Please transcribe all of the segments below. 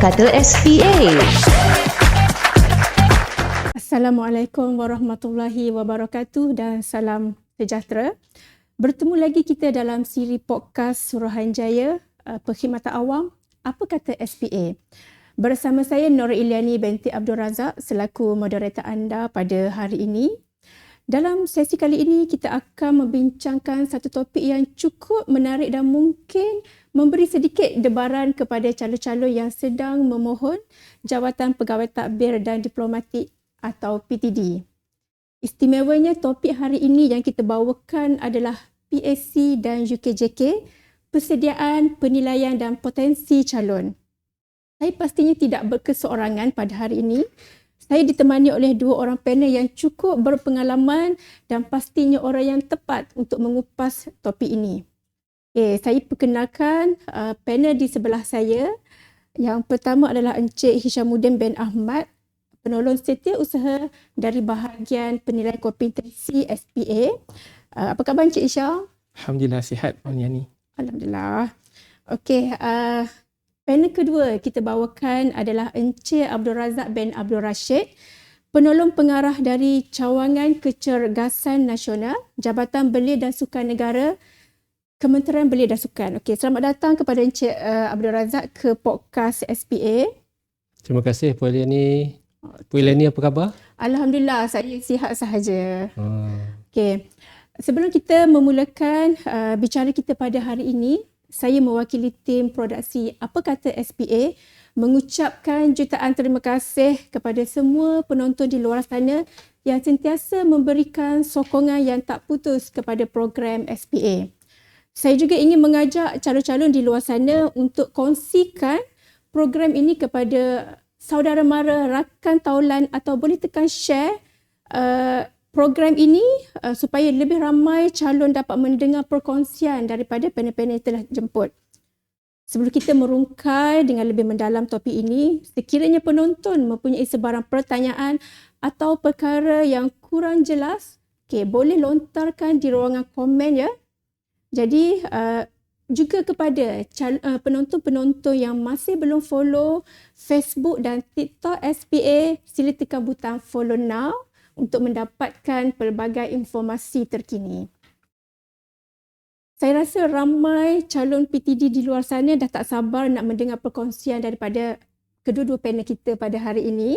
Kata SPA. Assalamualaikum warahmatullahi wabarakatuh dan salam sejahtera. Bertemu lagi kita dalam siri podcast Suruhanjaya Perkhidmatan Awam, Apa Kata SPA. Bersama saya Nora Iliani binti Abdul Razak selaku moderator anda pada hari ini. Dalam sesi kali ini kita akan membincangkan satu topik yang cukup menarik dan mungkin memberi sedikit debaran kepada calon-calon yang sedang memohon Jawatan Pegawai Tadbir dan Diplomatik atau PTD. Istimewanya topik hari ini yang kita bawakan adalah PAC dan UKJK, persediaan, penilaian dan potensi calon. Saya pastinya tidak berkeseorangan pada hari ini. Saya ditemani oleh dua orang panel yang cukup berpengalaman dan pastinya orang yang tepat untuk mengupas topik ini. Saya perkenalkan panel di sebelah saya. Yang pertama adalah Encik Hishamuddin bin Ahmad, penolong setiausaha dari bahagian penilaian kompetensi SPA. Apa khabar Encik Hisha? Alhamdulillah sihat, Puan Yani. Alhamdulillah. Okey, panel kedua kita bawakan adalah Encik Abdul Razak bin Abdul Rashid, penolong pengarah dari Cawangan Kecergasan Nasional, Jabatan Belia dan Sukan Negara, Kementerian Belia dan Sukan. Okey, selamat datang kepada Encik Abdul Razak ke podcast SPA. Terima kasih Puan Yani. Puan Yani apa khabar? Alhamdulillah, saya sihat sahaja. Okey, sebelum kita memulakan bicara kita pada hari ini, saya mewakili tim produksi Apa Kata SPA mengucapkan jutaan terima kasih kepada semua penonton di luar sana yang sentiasa memberikan sokongan yang tak putus kepada program SPA. Saya juga ingin mengajak calon-calon di luar sana untuk kongsikan program ini kepada saudara mara, rakan taulan atau boleh tekan share program ini supaya lebih ramai calon dapat mendengar perkongsian daripada panel-panel yang telah jemput. Sebelum kita merungkai dengan lebih mendalam topik ini, sekiranya penonton mempunyai sebarang pertanyaan atau perkara yang kurang jelas, boleh lontarkan di ruangan komen ya. Jadi juga kepada penonton-penonton yang masih belum follow Facebook dan TikTok SPA, sila tekan butang follow now untuk mendapatkan pelbagai informasi terkini. Saya rasa ramai calon PTD di luar sana dah tak sabar nak mendengar perkongsian daripada kedua-dua panel kita pada hari ini.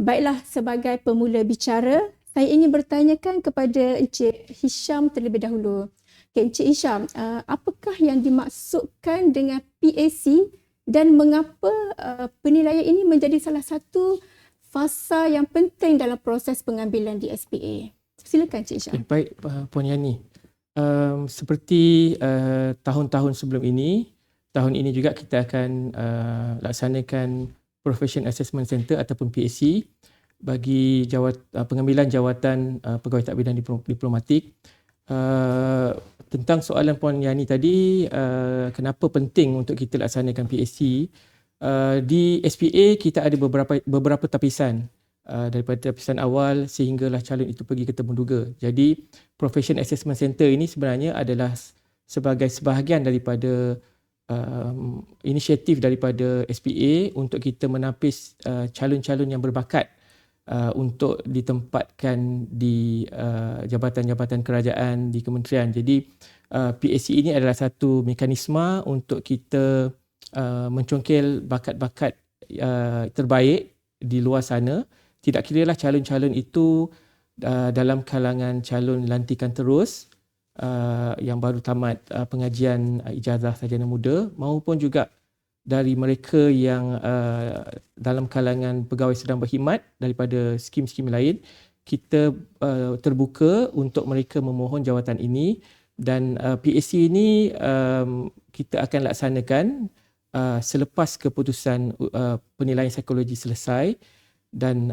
Baiklah, sebagai pemula bicara, saya ingin bertanyakan kepada Encik Hisham terlebih dahulu. Encik Hisham, apakah yang dimaksudkan dengan PAC dan mengapa penilaian ini menjadi salah satu fasa yang penting dalam proses pengambilan di SPA? Silakan Encik Hisham. Baik Puan Yani. Seperti tahun-tahun sebelum ini, tahun ini juga kita akan laksanakan Profession Assessment Center ataupun PAC bagi pengambilan jawatan pegawai tadbir dan diplomatik. Tentang soalan Puan Yani tadi, kenapa penting untuk kita laksanakan PAC? Di SPA kita ada beberapa tapisan, daripada tapisan awal sehinggalah calon itu pergi ke temuduga. Jadi Profession Assessment Center ini sebenarnya adalah sebagai sebahagian daripada inisiatif daripada SPA untuk kita menapis calon-calon yang berbakat untuk ditempatkan di jabatan-jabatan kerajaan di kementerian. Jadi PAC ini adalah satu mekanisme untuk kita mencongkel bakat-bakat terbaik di luar sana. Tidak kiralah calon-calon itu dalam kalangan calon lantikan terus yang baru tamat pengajian ijazah sarjana muda, maupun juga dari mereka yang dalam kalangan pegawai sedang berkhidmat daripada skim-skim lain. Kita terbuka untuk mereka memohon jawatan ini, dan PAC ini kita akan laksanakan selepas keputusan penilaian psikologi selesai, dan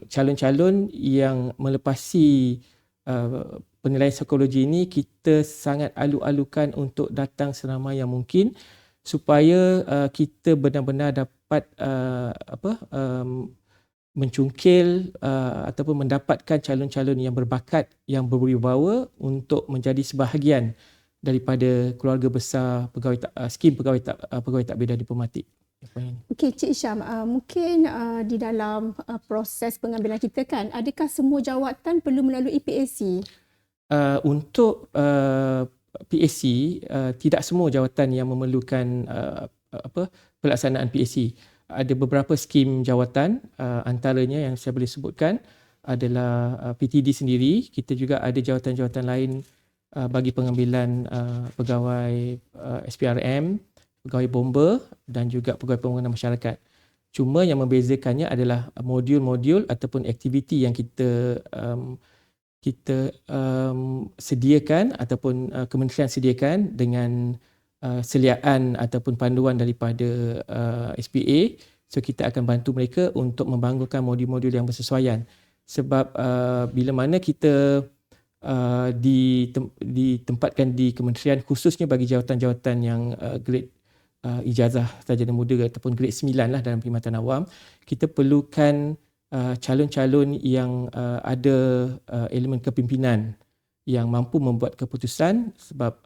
calon-calon yang melepasi penilaian psikologi ini kita sangat alu-alukan untuk datang seramai yang mungkin supaya kita benar-benar dapat mencungkil ataupun mendapatkan calon-calon yang berbakat, yang berwibawa untuk menjadi sebahagian daripada keluarga besar skim pegawai tadbir dan diplomatik. Puan Yani. Okey, Cik Syam, mungkin di dalam proses pengambilan kita kan, adakah semua jawatan perlu melalui PAC? Untuk PAC, tidak semua jawatan yang memerlukan pelaksanaan PAC. Ada beberapa skim jawatan, antaranya yang saya boleh sebutkan adalah PTD sendiri. Kita juga ada jawatan-jawatan lain bagi pengambilan pegawai SPRM, pegawai bomba dan juga pegawai pembangunan masyarakat. Cuma yang membezakannya adalah modul-modul ataupun aktiviti yang kita sediakan ataupun kementerian sediakan dengan seliaan ataupun panduan daripada SPA. So kita akan bantu mereka untuk membangunkan modul-modul yang bersesuaian. Sebab bila mana kita ditempatkan di kementerian khususnya bagi jawatan-jawatan yang grade ijazah sarjana muda ataupun grade 9 lah dalam perkhidmatan awam, kita perlukan calon-calon yang ada elemen kepimpinan yang mampu membuat keputusan. Sebab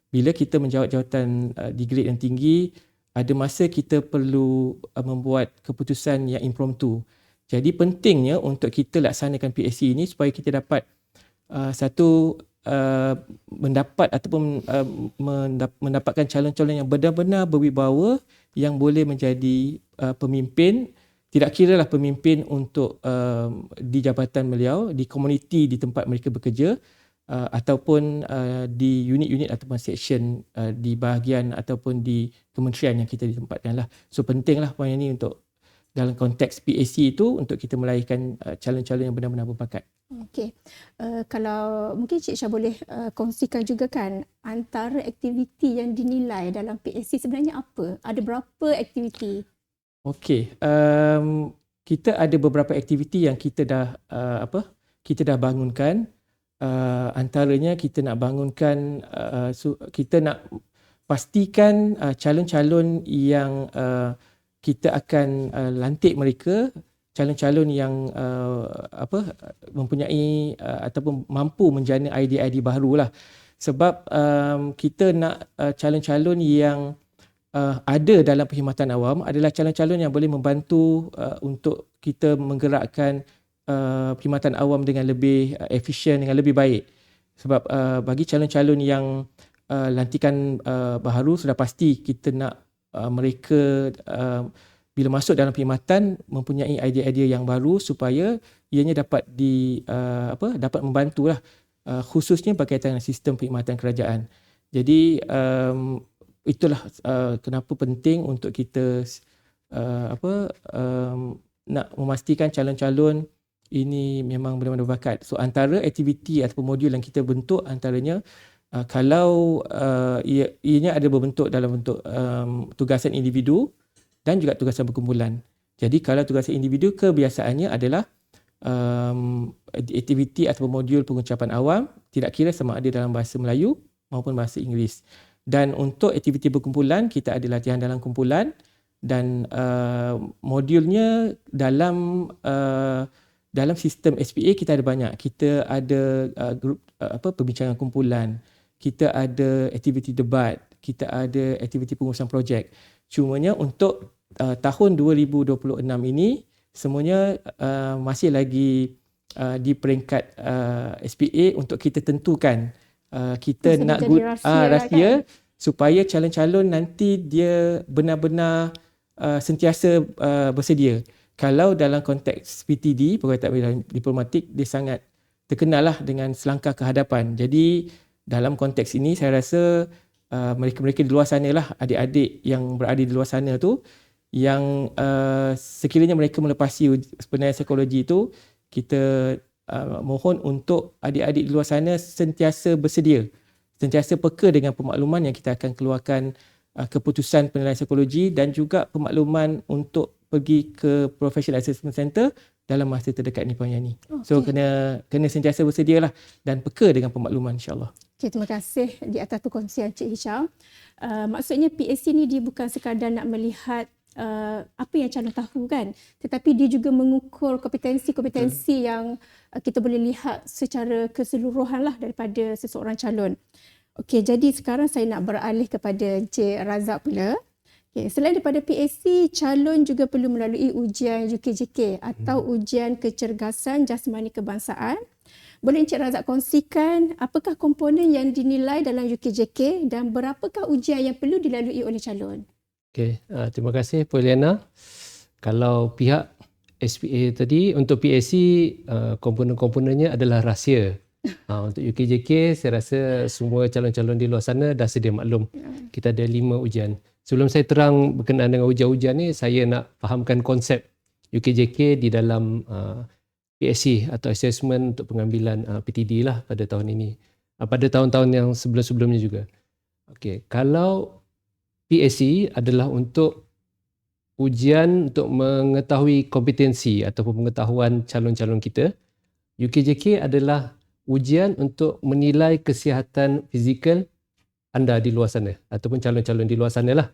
bila kita menjawat jawatan di grade yang tinggi, ada masa kita perlu membuat keputusan yang impromptu. Jadi pentingnya untuk kita laksanakan PAC ini supaya kita dapat mendapat ataupun mendapatkan calon-calon yang benar-benar berwibawa yang boleh menjadi pemimpin. Tidak kiralah pemimpin untuk di jabatan beliau, di komuniti di tempat mereka bekerja, ataupun di unit-unit ataupun section di bahagian ataupun di kementerian yang kita ditempatkan lah. So pentinglah Puan Yani untuk dalam konteks PAC itu untuk kita melahirkan calon-calon yang benar-benar berbakat. Okey. Kalau mungkin Cik Syah boleh kongsikan juga kan antara aktiviti yang dinilai dalam PAC sebenarnya apa? Ada berapa aktiviti? Okey, kita ada beberapa aktiviti yang kita dah bangunkan. Antaranya kita nak bangunkan, kita nak pastikan calon-calon yang kita akan lantik mereka, calon-calon yang mempunyai ataupun mampu menjana idea-idea baru lah. Sebab kita nak calon-calon yang ada dalam perkhidmatan awam adalah calon-calon yang boleh membantu untuk kita menggerakkan perkhidmatan awam dengan lebih efisien, dengan lebih baik. Sebab bagi calon-calon yang lantikan baharu, sudah pasti kita nak mereka bila masuk dalam perkhidmatan mempunyai idea-idea yang baru supaya ianya dapat dapat membantulah khususnya berkaitan dengan sistem perkhidmatan kerajaan. Jadi itulah kenapa penting untuk kita nak memastikan calon-calon ini memang benar-benar berbakat. So antara aktiviti ataupun modul yang kita bentuk antaranya kalau ianya ada berbentuk dalam bentuk tugasan individu dan juga tugasan berkumpulan. Jadi kalau tugasan individu kebiasaannya adalah aktiviti ataupun modul pengucapan awam, tidak kira sama ada dalam bahasa Melayu maupun bahasa Inggeris. Dan untuk aktiviti berkumpulan, kita ada latihan dalam kumpulan dan modulnya dalam sistem SPA kita ada banyak. Kita ada grup perbincangan kumpulan, kita ada aktiviti debat, kita ada aktiviti pengurusan projek. Cumanya untuk tahun 2026 ini semuanya masih lagi di peringkat SPA untuk kita tentukan. Kita nak rahsia kan? Supaya calon-calon nanti dia benar-benar sentiasa bersedia. Kalau dalam konteks PTD, Pegawai Tadbir Diplomatik, dia sangat terkenal lah dengan selangkah ke hadapan. Jadi dalam konteks ini saya rasa mereka-mereka di luar sana lah, adik-adik yang berada di luar sana tu, yang sekiranya mereka melepasi sebenarnya psikologi itu, kita mohon untuk adik-adik di luar sana sentiasa bersedia, sentiasa peka dengan pemakluman yang kita akan keluarkan, keputusan penilaian psikologi dan juga pemakluman untuk pergi ke Professional Assessment Center dalam masa terdekat ni Puan Yani. Okay. So kena sentiasa bersedialah dan peka dengan pemakluman insya-Allah. Okay, terima kasih di atas perkongsian Cik Hisham. Maksudnya PAC ni dia bukan sekadar nak melihat apa yang calon tahu kan, tetapi dia juga mengukur kompetensi yang kita boleh lihat secara keseluruhan lah daripada seseorang calon. Okey, jadi sekarang saya nak beralih kepada Encik Razak pula. Okay, selain daripada PSC, calon juga perlu melalui ujian UKJK atau ujian kecergasan jasmani kebangsaan. Boleh Encik Razak kongsikan apakah komponen yang dinilai dalam UKJK dan berapakah ujian yang perlu dilalui oleh calon? Okey, terima kasih Poliana. Kalau pihak SPA tadi, untuk PSC komponen-komponennya adalah rahsia. Untuk UKJK, saya rasa semua calon-calon di luar sana dah sedia maklum. Kita ada 5 ujian. Sebelum saya terang berkenaan dengan ujian-ujian ni, saya nak fahamkan konsep UKJK di dalam PSC atau Assessment untuk Pengambilan PTD lah pada tahun ini. Pada tahun-tahun yang sebelum-sebelumnya juga. Okey, kalau PSC adalah untuk ujian untuk mengetahui kompetensi ataupun pengetahuan calon-calon kita, UKJK adalah ujian untuk menilai kesihatan fizikal anda di luar sana ataupun calon-calon di luar sana lah.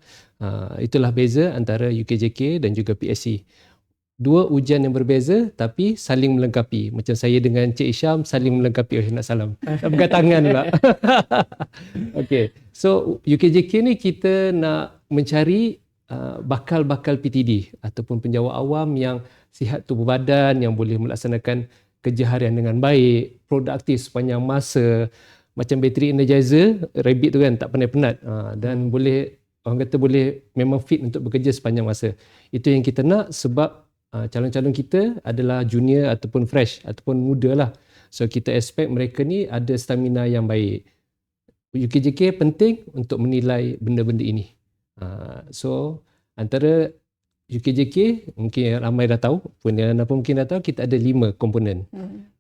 Itulah beza antara UKJK dan juga PSC. Dua ujian yang berbeza tapi saling melengkapi. Macam saya dengan Cik Isham saling melengkapi. Nak salam. Nak pegang tangan pula. Okay. So UKJK ni kita nak mencari bakal-bakal PTD ataupun penjawat awam yang sihat tubuh badan, yang boleh melaksanakan kerja harian dengan baik, produktif sepanjang masa. Macam battery energizer, rabbit tu kan tak pandai penat. Dan boleh, orang kata boleh memang fit untuk bekerja sepanjang masa. Itu yang kita nak sebab calon-calon kita adalah junior ataupun fresh ataupun muda lah. So kita expect mereka ni ada stamina yang baik. UKJK penting untuk menilai benda-benda ini. So antara UKJK, mungkin ramai dah tahu, Puan apa mungkin dah tahu, kita ada 5 komponen.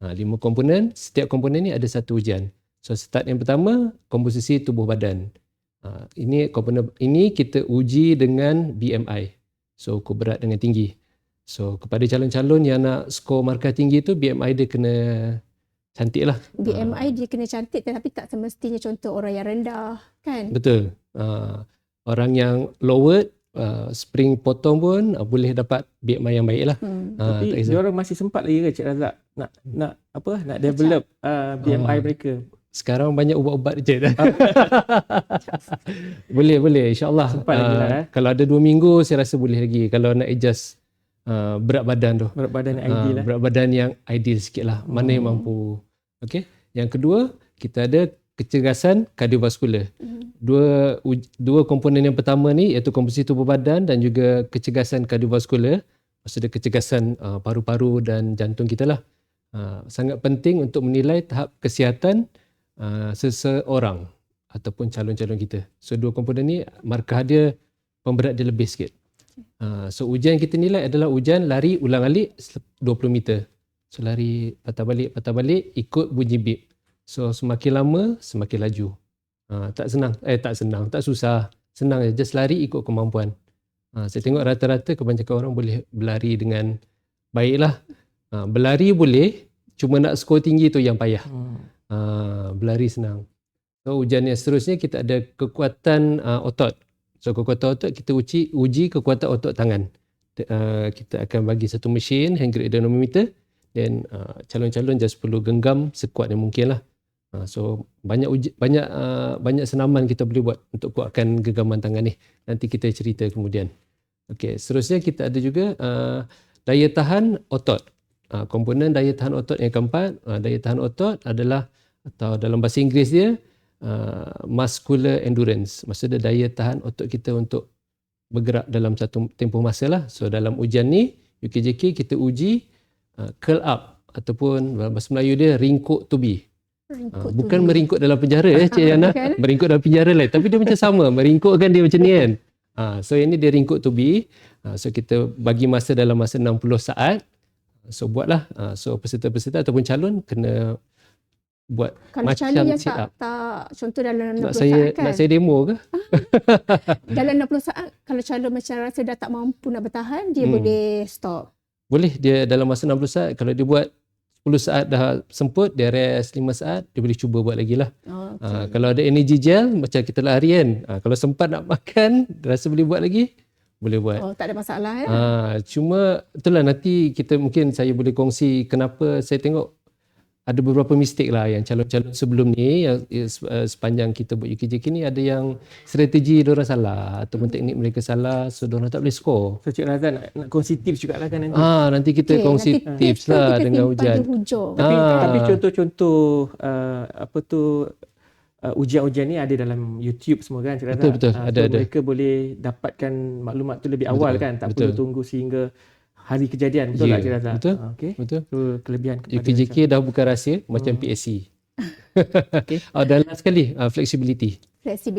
5 komponen, setiap komponen ni ada satu ujian. So start yang pertama, komposisi tubuh badan. Ini komponen ini kita uji dengan BMI. So ukur berat dengan tinggi. So kepada calon-calon yang nak skor markah tinggi tu, BMI dia kena cantik lah. BMI dia kena cantik tetapi tak semestinya contoh orang yang rendah kan? Betul. Orang yang lowered, spring potong pun boleh dapat BMI yang baik lah. Tapi diorang masih sempat lagi ke Cik Razak nak develop BMI mereka? Sekarang banyak ubat-ubat je. Boleh insyaAllah. Sempat lagi lah. Kalau ada 2 minggu saya rasa boleh lagi. Kalau nak adjust berat badan tu. Berat badan yang ideal lah. Berat badan yang ideal sikit lah. Mana yang mampu. Okay. Yang kedua, kita ada kecergasan kardiovaskular. Dua komponen yang pertama ni iaitu komposisi tubuh badan dan juga kecergasan kardiovaskular. Maksudnya kecergasan paru-paru dan jantung kita lah. Sangat penting untuk menilai tahap kesihatan seseorang ataupun calon-calon kita. So dua komponen ni markah dia, pemberat dia lebih sikit. So ujian kita nilai adalah ujian lari ulang-alik 20 meter. So lari patah balik ikut bunyi bip. So semakin lama semakin laju. Tak susah. Senang je, just lari ikut kemampuan. Saya tengok rata-rata kebanyakan orang boleh berlari dengan baiklah. Berlari boleh, cuma nak skor tinggi tu yang payah. Berlari senang. So ujian yang seterusnya kita ada kekuatan otot. So kekuatan otot kita uji kekuatan otot tangan. Kita akan bagi satu mesin hand grip dynamometer dan calon-calon just perlu genggam sekuat yang mungkin lah. So banyak senaman kita boleh buat untuk kuatkan genggaman tangan ni. Nanti kita cerita kemudian. Okey, seterusnya kita ada juga daya tahan otot. Komponen daya tahan otot yang keempat, daya tahan otot adalah, atau dalam bahasa Inggeris dia, muscular endurance. Maksudnya daya tahan otot kita untuk bergerak dalam satu tempoh masa lah. So dalam ujian ni, UKJK kita uji curl up ataupun bahasa Melayu dia ringkuk tubi. Bukan meringkuk dalam penjara Cik Yana. Meringkuk dalam penjara lain. Tapi dia macam sama. Meringkukkan dia macam ni kan. So ini dia ringkuk tubi. So kita bagi masa dalam masa 60 saat. So buatlah. So peserta-peserta ataupun calon kena buat kalau macam calon yang sit up. tak contoh dalam 60 Nak saat kan? Nak saya demo ke? Dalam 60 saat kalau calon macam rasa dah tak mampu nak bertahan, dia boleh stop. Boleh, dia dalam masa 60 saat. Kalau dia buat 10 saat dah semput, dia rest 5 saat, dia boleh cuba buat lagi lah. Kalau ada energy gel, macam kita lari kan. Kalau sempat nak makan, rasa boleh buat lagi, boleh buat. Tak ada masalah ya. Cuma itulah nanti kita mungkin saya boleh kongsi kenapa saya tengok ada beberapa mistake lah yang calon-calon sebelum ni yang sepanjang kita buat UKJK ni ada yang strategi diorang salah ataupun teknik mereka salah, so diorang tak boleh score. So Cik Razan nak kongsi tips juga lah kan nanti. Nanti kita kongsi tips lah dengan Hujan. Tapi contoh-contoh ujian-ujian ni ada dalam YouTube semua kan Cik Razan. Betul, ada. Mereka boleh dapatkan maklumat tu lebih awal kan, tak perlu tunggu sehingga hari kejadian. Betul tak Cik Razak? Betul. So kelebihan UKJK dah bukan rahsia macam PSC. Dan last sekali flexibility.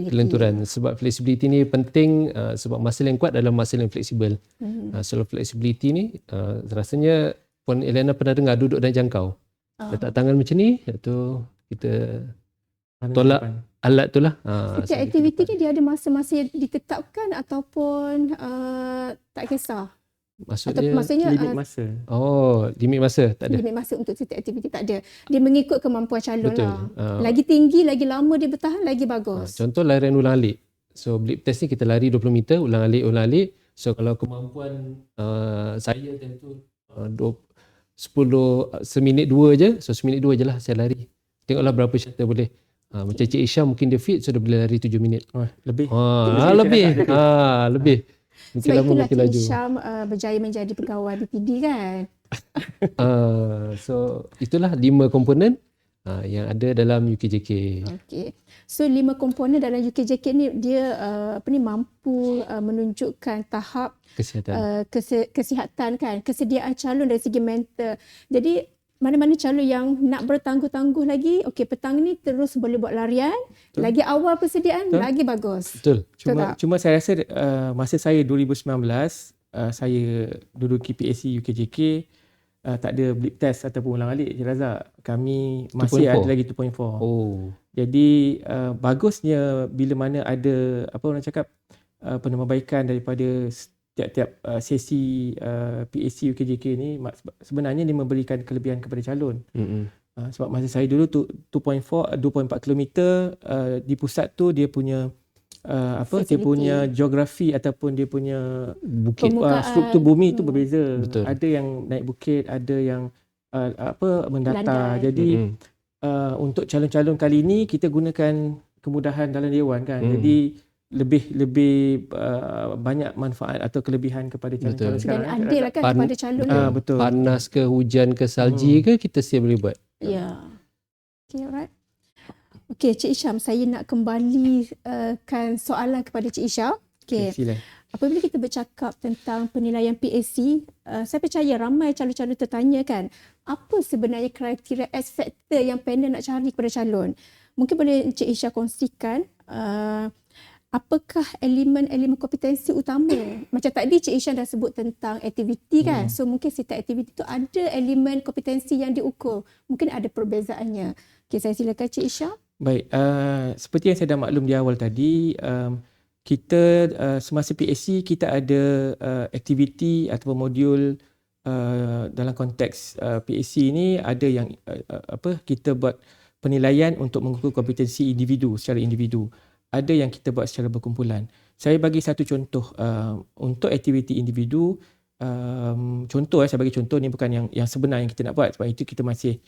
Kelenturan. Sebab flexibility ni penting sebab muscle yang kuat adalah muscle yang fleksibel. So flexibility ni rasanya Puan Elena pernah dengar duduk dan jangkau. Letak tangan macam ni, tu kita tolak alat tu lah. Setiap aktiviti ni dia ada masa-masa yang ditetapkan ataupun tak kisah? Maksudnya limit masa. Limit masa tak ada. Limit masa untuk setiap aktiviti tak ada. Dia mengikut kemampuan calon. Betul. Lah. Lagi tinggi, lagi lama dia bertahan, lagi bagus. Contoh larian ulang-alik. So blip test ni kita lari 20 meter, ulang-alik. So kalau kemampuan saya tentu 1 minit 2 je. So 1 minit 2 je lah saya lari. Tengoklah berapa shuttle boleh. Macam Cik Isha mungkin dia fit, so dia boleh lari 7 minit. Lebih. Lebih. Sebab itulah Cik Syam berjaya menjadi pegawai BPD kan. So itulah 5 komponen yang ada dalam UKJK. Okey. So 5 komponen dalam UKJK ni dia mampu menunjukkan tahap kesihatan kan, kesediaan calon dari segi mental. Jadi mana-mana calon yang nak bertangguh-tangguh lagi, okey petang ni terus boleh buat larian. Betul. Lagi awal persediaan, lagi bagus. Betul. Cuma saya rasa masa saya 2019, saya duduki PSC UKJK, tak ada blip test ataupun ulang-alik Cik Razak. Kami masih 2.4. Ada lagi 2.4. Jadi bagusnya bila mana ada penambahbaikan daripada tiap-tiap sesi PSC UKJK ni, sebenarnya dia memberikan kelebihan kepada calon. Sebab masa saya dulu 2.4 km di pusat tu dia punya dia punya geografi ataupun dia punya bukit, struktur bumi tu berbeza. Betul. Ada yang naik bukit, ada yang mendatar. Jadi untuk calon-calon kali ni kita gunakan kemudahan dalam dewan kan. Jadi lebih banyak manfaat atau kelebihan kepada calon-calon sekarang. Dan adil kan kepada calon. Betul. Panas ke hujan ke salji ke, kita still boleh buat. Ya. Okay, alright. Okay, Cik Isham, saya nak kembalikan soalan kepada Cik Isham. Okay. Apabila kita bercakap tentang penilaian PSC, saya percaya ramai calon-calon tertanya kan, apa sebenarnya kriteria X factor yang panel nak cari kepada calon? Mungkin boleh Cik Isham kongsikan apakah elemen-elemen kompetensi utama? Macam tadi Cik Ishan dah sebut tentang aktiviti kan. So mungkin setiap aktiviti tu ada elemen kompetensi yang diukur. Mungkin ada perbezaannya. Okay, saya silakan Cik Ishan. Baik, seperti yang saya dah maklum di awal tadi, kita semasa PSC kita ada aktiviti ataupun modul dalam konteks PSC ni ada yang kita buat penilaian untuk mengukur kompetensi individu secara individu. Ada yang kita buat secara berkumpulan. Saya bagi satu contoh untuk aktiviti individu. Saya bagi contoh ni bukan yang sebenar yang kita nak buat, sebab itu kita masih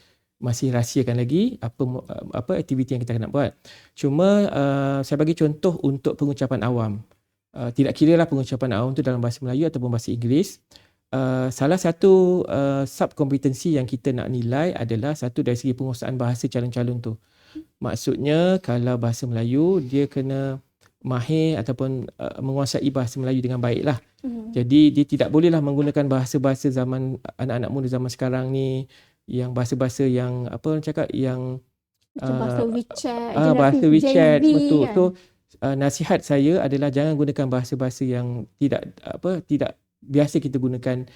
rahsiakan lagi apa aktiviti yang kita nak buat. Cuma saya bagi contoh untuk pengucapan awam. Tidak kira lah pengucapan awam tu dalam bahasa Melayu ataupun bahasa Inggeris. Salah satu subkompetensi yang kita nak nilai adalah satu dari segi penguasaan bahasa calon-calon tu. Maksudnya kalau bahasa Melayu dia kena mahir ataupun menguasai bahasa Melayu dengan baik lah. Jadi dia tidak bolehlah menggunakan bahasa-bahasa zaman anak-anak muda zaman sekarang ni, yang bahasa-bahasa yang yang bahasa WeChat, bahasa WeChat betul. Kan? So nasihat saya adalah jangan gunakan bahasa-bahasa yang tidak biasa kita gunakan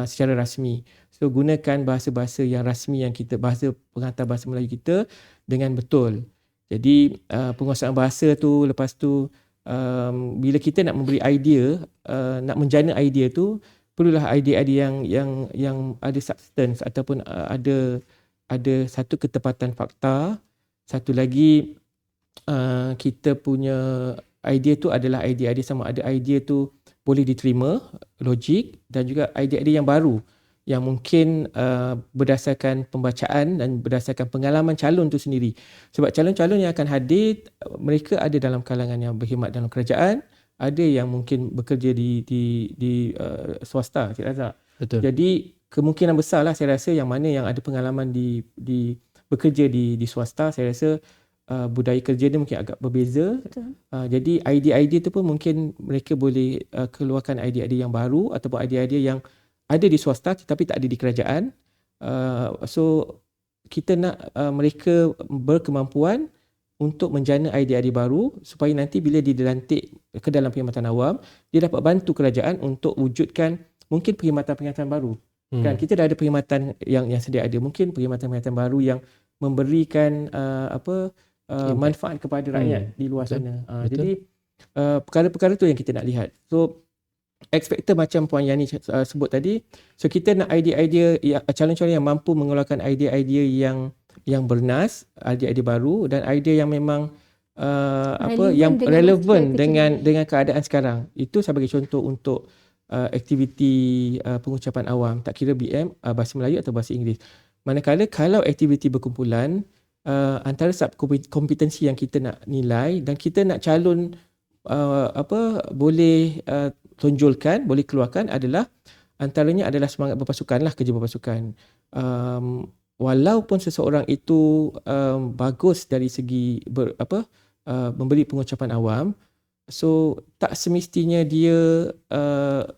secara rasmi. So gunakan bahasa-bahasa yang rasmi yang kita, bahasa pengantar bahasa Melayu kita dengan betul. Jadi penguasaan bahasa tu, lepas tu bila kita nak memberi idea, nak menjana idea tu, perlulah idea-idea yang ada substance ataupun ada satu ketepatan fakta. Satu lagi kita punya idea tu adalah idea-idea sama ada idea tu boleh diterima, logik, dan juga idea-idea yang baru yang mungkin berdasarkan pembacaan dan berdasarkan pengalaman calon tu sendiri. Sebab calon-calon yang akan hadir, mereka ada dalam kalangan yang berkhidmat dalam kerajaan, ada yang mungkin bekerja di swasta, Cik Razak. Betul. Jadi kemungkinan besarlah saya rasa yang mana yang ada pengalaman di bekerja di swasta, saya rasa budaya kerja dia mungkin agak berbeza. Jadi idea-idea tu pun mungkin mereka boleh keluarkan idea-idea yang baru ataupun idea-idea yang ada di swasta tetapi tak ada di kerajaan. So kita nak mereka berkemampuan untuk menjana idea-idea baru supaya nanti bila dia dilantik ke dalam perkhidmatan awam, dia dapat bantu kerajaan untuk wujudkan mungkin perkhidmatan-perkhidmatan baru. Kan kita dah ada perkhidmatan yang sedia ada, mungkin perkhidmatan-perkhidmatan baru yang memberikan manfaat kepada rakyat di luar sana. Jadi perkara-perkara tu yang kita nak lihat. So expected macam Puan Yani sebut tadi, so kita nak idea-idea calon-calon yang mampu mengeluarkan idea-idea yang bernas, idea-idea baru dan idea yang memang yang relevan dengan keadaan sekarang. Itu sebagai contoh untuk aktiviti pengucapan awam, tak kira BM, bahasa Melayu atau bahasa Inggeris. Manakala kalau aktiviti berkumpulan, antara kompetensi yang kita nak nilai dan kita nak calon boleh tonjolkan, boleh keluarkan adalah antaranya adalah semangat berpasukan lah, kerja berpasukan. Walaupun seseorang itu bagus dari segi memberi pengucapan awam, so tak semestinya dia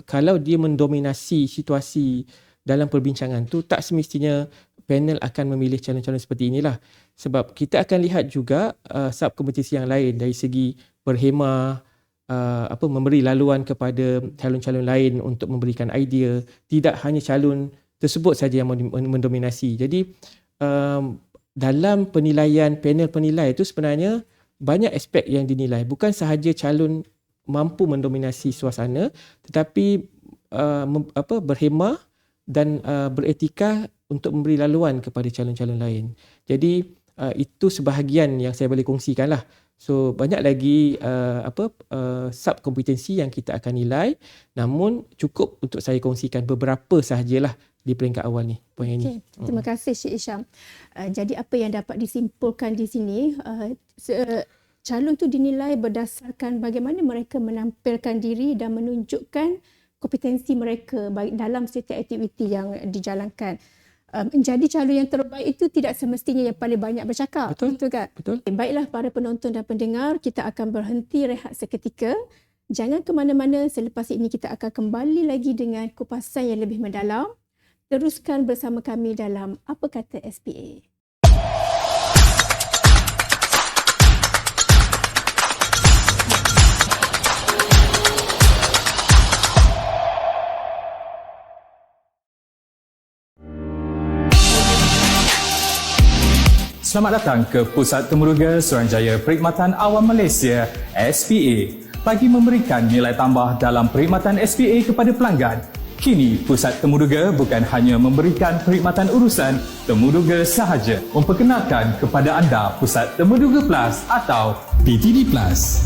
kalau dia mendominasi situasi dalam perbincangan tu, tak semestinya panel akan memilih calon-calon seperti inilah. Sebab kita akan lihat juga subkompetisi yang lain dari segi berhemah, memberi laluan kepada calon-calon lain untuk memberikan idea. Tidak hanya calon tersebut saja yang mendominasi. Jadi dalam penilaian panel penilai itu sebenarnya banyak aspek yang dinilai. Bukan sahaja calon mampu mendominasi suasana, tetapi berhemah dan beretika untuk memberi laluan kepada calon-calon lain. Jadi itu sebahagian yang saya boleh kongsikan lah. So banyak lagi subkompetensi yang kita akan nilai, namun cukup untuk saya kongsikan beberapa sahajalah di peringkat awal ni. Okay. Terima kasih Cik Isham. Jadi apa yang dapat disimpulkan di sini, calon tu dinilai berdasarkan bagaimana mereka menampilkan diri dan menunjukkan kompetensi mereka dalam setiap aktiviti yang dijalankan. Menjadi calon yang terbaik itu tidak semestinya yang paling banyak bercakap. Betul kan? Betul. Baiklah para penonton dan pendengar, kita akan berhenti rehat seketika. Jangan ke mana-mana, selepas ini kita akan kembali lagi dengan kupasan yang lebih mendalam. Teruskan bersama kami dalam Apa Kata SPA. Selamat datang ke Pusat Temuruga Suruhanjaya Perkhidmatan Awam Malaysia SPA. Bagi memberikan nilai tambah dalam perkhidmatan SPA kepada pelanggan, kini Pusat Temuruga bukan hanya memberikan perkhidmatan urusan temuruga sahaja. Memperkenalkan kepada anda Pusat Temuruga Plus atau PTD Plus.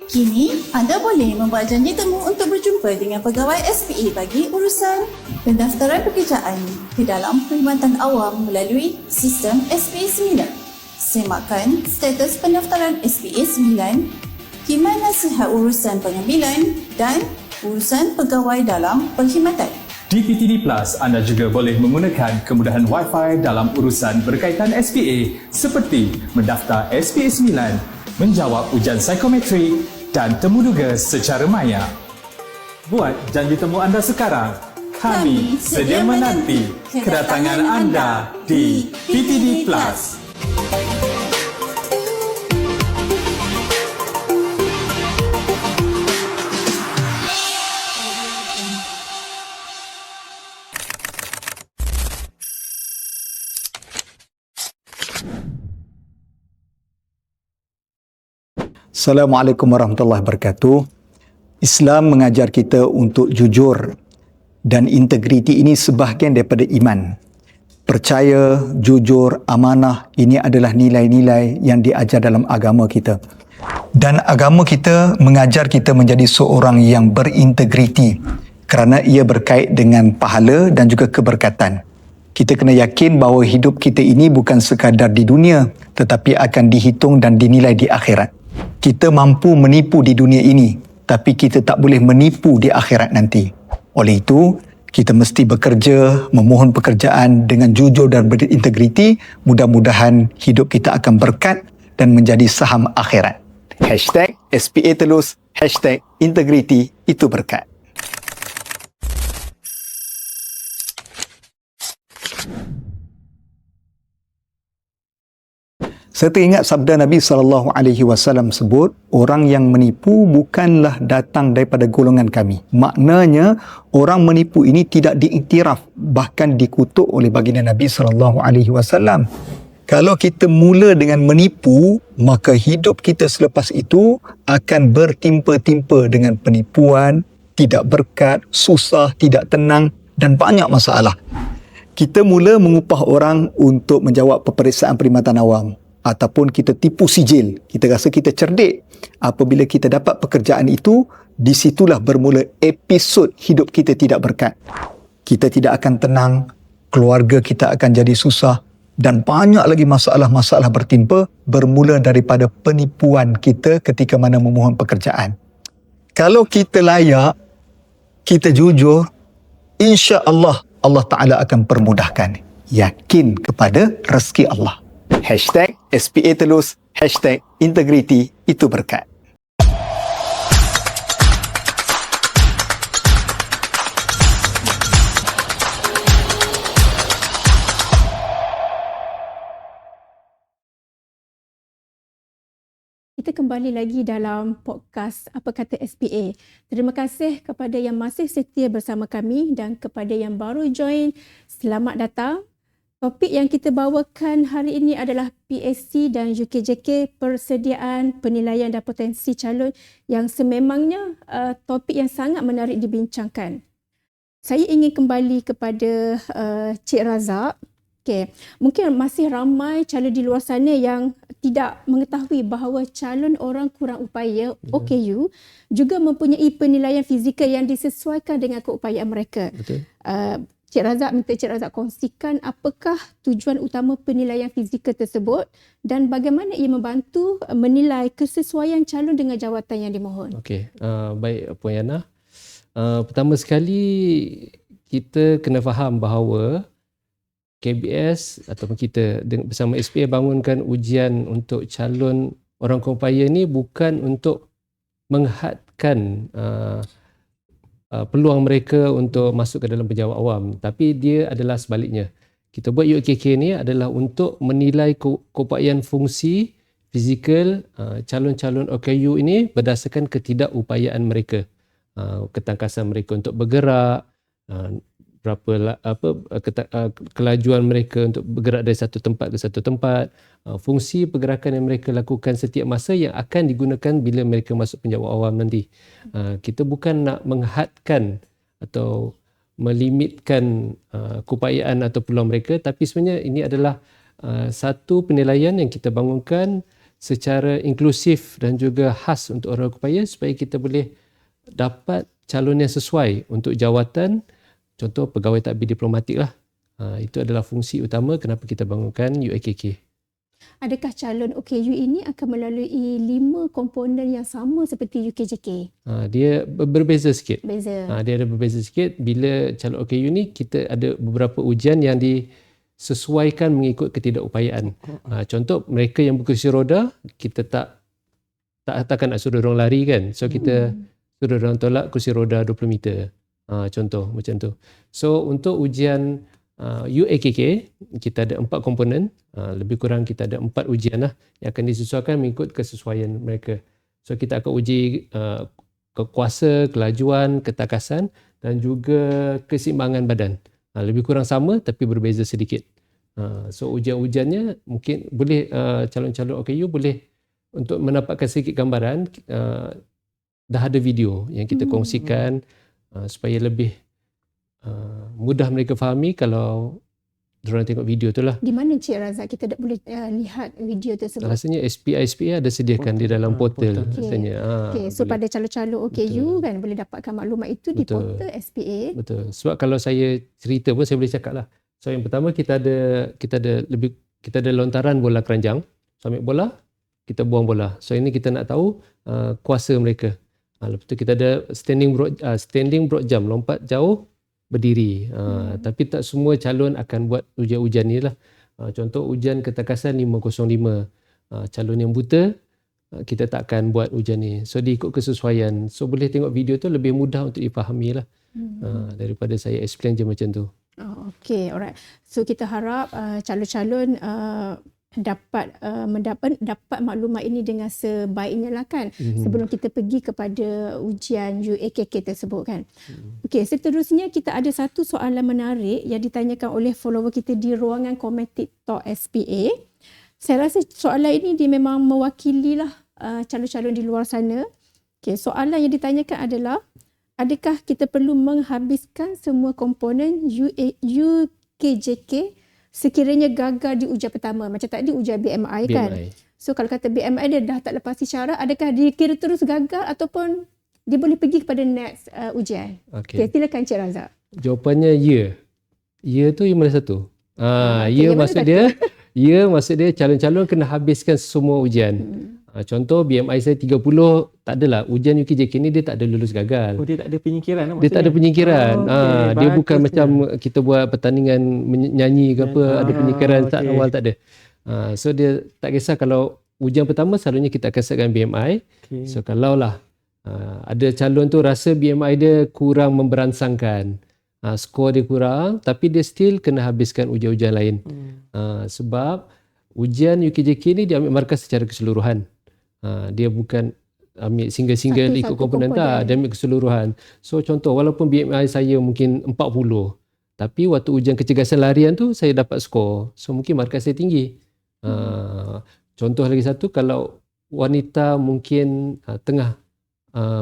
Kini, anda boleh membuat janji temu untuk berjumpa dengan pegawai SPA bagi urusan pendaftaran pekerjaan ke dalam perkhidmatan awam melalui sistem SPA 9. Semakkan status pendaftaran SPA 9, khidmat nasihat urusan pengambilan dan urusan pegawai dalam perkhidmatan. Di PTD Plus, anda juga boleh menggunakan kemudahan Wi-Fi dalam urusan berkaitan SPA seperti mendaftar SPA 9, menjawab ujian psikometrik dan temuduga secara maya. Buat janji temu anda sekarang. Kami sedia menanti kedatangan anda di PTD Plus. Assalamualaikum warahmatullahi wabarakatuh. Islam mengajar kita untuk jujur dan integriti ini sebahagian daripada iman. Percaya, jujur, amanah, ini adalah nilai-nilai yang diajar dalam agama kita. Dan agama kita mengajar kita menjadi seorang yang berintegriti. kerana ia berkait dengan pahala dan juga keberkatan. Kita kena yakin bahawa hidup kita ini bukan sekadar di dunia tetapi akan dihitung dan dinilai di akhirat. Kita mampu menipu di dunia ini tapi kita tak boleh menipu di akhirat nanti. Oleh itu, kita mesti bekerja, memohon pekerjaan dengan jujur dan berintegriti. Mudah-mudahan hidup kita akan berkat dan menjadi saham akhirat. #SPA Telus, #integriti itu berkat. Saya teringat sabda Nabi SAW sebut, orang yang menipu bukanlah datang daripada golongan kami. Maknanya, orang menipu ini tidak diiktiraf, bahkan dikutuk oleh baginda Nabi SAW. Kalau kita mula dengan menipu, maka hidup kita selepas itu akan bertimpa-timpa dengan penipuan, tidak berkat, susah, tidak tenang dan banyak masalah. Kita mula mengupah orang untuk menjawab peperiksaan perkhidmatan awam. Ataupun kita tipu sijil. Kita rasa kita cerdik. Apabila kita dapat pekerjaan itu, di situlah bermula episod hidup kita tidak berkat. Kita tidak akan tenang, keluarga kita akan jadi susah dan banyak lagi masalah-masalah bertimpa bermula daripada penipuan kita ketika mana memohon pekerjaan. Kalau kita layak, kita jujur, insya-Allah Allah Ta'ala akan permudahkan. Yakin kepada rezeki Allah. #SPA Telus, #integriti itu berkat. Kita kembali lagi dalam podcast Apa Kata SPA. Terima kasih kepada yang masih setia bersama kami dan kepada yang baru join, selamat datang. Topik yang kita bawakan hari ini adalah PSC dan UKJK, persediaan, penilaian dan potensi calon yang sememangnya topik yang sangat menarik dibincangkan. Saya ingin kembali kepada Cik Razak. Okay. Mungkin masih ramai calon di luar sana yang tidak mengetahui bahawa calon orang kurang upaya OKU juga mempunyai penilaian fizikal yang disesuaikan dengan keupayaan mereka. Betul. Cik Razak minta Cik Razak kongsikan apakah tujuan utama penilaian fizikal tersebut dan bagaimana ia membantu menilai kesesuaian calon dengan jawatan yang dimohon. Okey, baik Puan Yana. Pertama sekali kita kena faham bahawa KBS ataupun kita bersama SPA bangunkan ujian untuk calon orang kumpaya ni bukan untuk menghadkan peluang mereka untuk masuk ke dalam pejabat awam, tapi dia adalah sebaliknya. Kita buat UKK ni adalah untuk menilai keupayaan fungsi fizikal calon-calon OKU ini berdasarkan ketidakupayaan mereka, ketangkasan mereka untuk bergerak, kelajuan mereka untuk bergerak dari satu tempat ke satu tempat, fungsi pergerakan yang mereka lakukan setiap masa yang akan digunakan bila mereka masuk penjawat awam nanti. Kita bukan nak menghadkan atau melimitkan keupayaan atau peluang mereka, tapi sebenarnya ini adalah satu penilaian yang kita bangunkan secara inklusif dan juga khas untuk orang upaya supaya kita boleh dapat calon yang sesuai untuk jawatan. Contoh pegawai tadbir diplomatik lah. Itu adalah fungsi utama kenapa kita bangunkan UIKK. Adakah calon OKU ini akan melalui 5 komponen yang sama seperti UKJK? Dia berbeza sikit. Beza. Dia ada berbeza sikit. Bila calon OKU ni kita ada beberapa ujian yang disesuaikan mengikut ketidakupayaan. Contoh mereka yang berkursi roda, kita takkan nak suruh orang lari kan. So kita suruh orang tolak kursi roda 20 meter. Contoh macam tu. So untuk ujian UAKK kita ada 4 komponen, lebih kurang kita ada 4 ujian lah yang akan disesuaikan mengikut kesesuaian mereka. So kita akan uji kekuasa, kelajuan, ketakasan dan juga keseimbangan badan. Lebih kurang sama tapi berbeza sedikit. So ujian-ujiannya mungkin boleh calon-calon OKU boleh untuk mendapatkan sedikit gambaran, dah ada video yang kita kongsikan supaya lebih mudah mereka fahami kalau diorang tengok video tu lah. Di mana Cik Razak kita tak boleh lihat video tersebut? Rasanya SPA ada sediakan di dalam portal. Okey. Rasanya. Okey, so boleh. pada calon-calon OKU kan boleh dapatkan maklumat itu di Betul. portal SPA. Betul. Sebab kalau saya cerita pun saya boleh cakap lah. So yang pertama kita ada lontaran bola keranjang. So ambil bola, kita buang bola. So ini kita nak tahu kuasa mereka. Lepas tu kita ada standing broad jump, lompat jauh berdiri. Tapi tak semua calon akan buat ujian-ujian ni lah. Contoh ujian ketakasan 505. Calon yang buta kita tak akan buat ujian ni. So dia ikut kesesuaian. So boleh tengok video tu lebih mudah untuk dipahami lah. Daripada saya explain je macam tu. Oh, okay, alright. So kita harap calon-calon dapat maklumat ini dengan sebaiknya lah kan, sebelum kita pergi kepada ujian UAKK tersebut kan. Okey, seterusnya kita ada satu soalan menarik yang ditanyakan oleh follower kita di ruangan komen TikTok SPA. Saya rasa soalan ini dia memang mewakili lah calon-calon di luar sana. Okey, soalan yang ditanyakan adalah, adakah kita perlu menghabiskan semua komponen UKJK sekiranya gagal di ujian pertama? Macam tadi ujian BMI kan. So kalau kata BMI dia dah tak lepasi syarat, adakah dia kira terus gagal ataupun dia boleh pergi kepada next ujian? Okay, silakan Cik Razak. Jawapannya ya. Ya tu yang mana satu? Ya maksud dia, ya maksud dia calon-calon kena habiskan semua ujian. Contoh BMI saya 30, tak adalah ujian UKJK ni dia tak ada lulus gagal. Dia tak ada penyingkiran lah maksudnya. Dia tak ada penyingkiran. Dia bukan macam kita buat pertandingan menyanyi ke apa, ada penyingkiran start awal, tak ada. So dia tak kisah kalau ujian pertama selalunya kita akan setkan BMI. So kalau lah ada calon tu rasa BMI dia kurang memberansangkan, skor dia kurang, tapi dia still kena habiskan ujian-ujian lain. Sebab ujian UKJK ni dia ambil markah secara keseluruhan. Dia bukan ambil single-single ikut komponen tak, dia ambil keseluruhan. So contoh walaupun BMI saya mungkin 40, tapi waktu ujian kecergasan larian tu saya dapat skor, so mungkin markah saya tinggi. Contoh lagi satu, kalau wanita mungkin tengah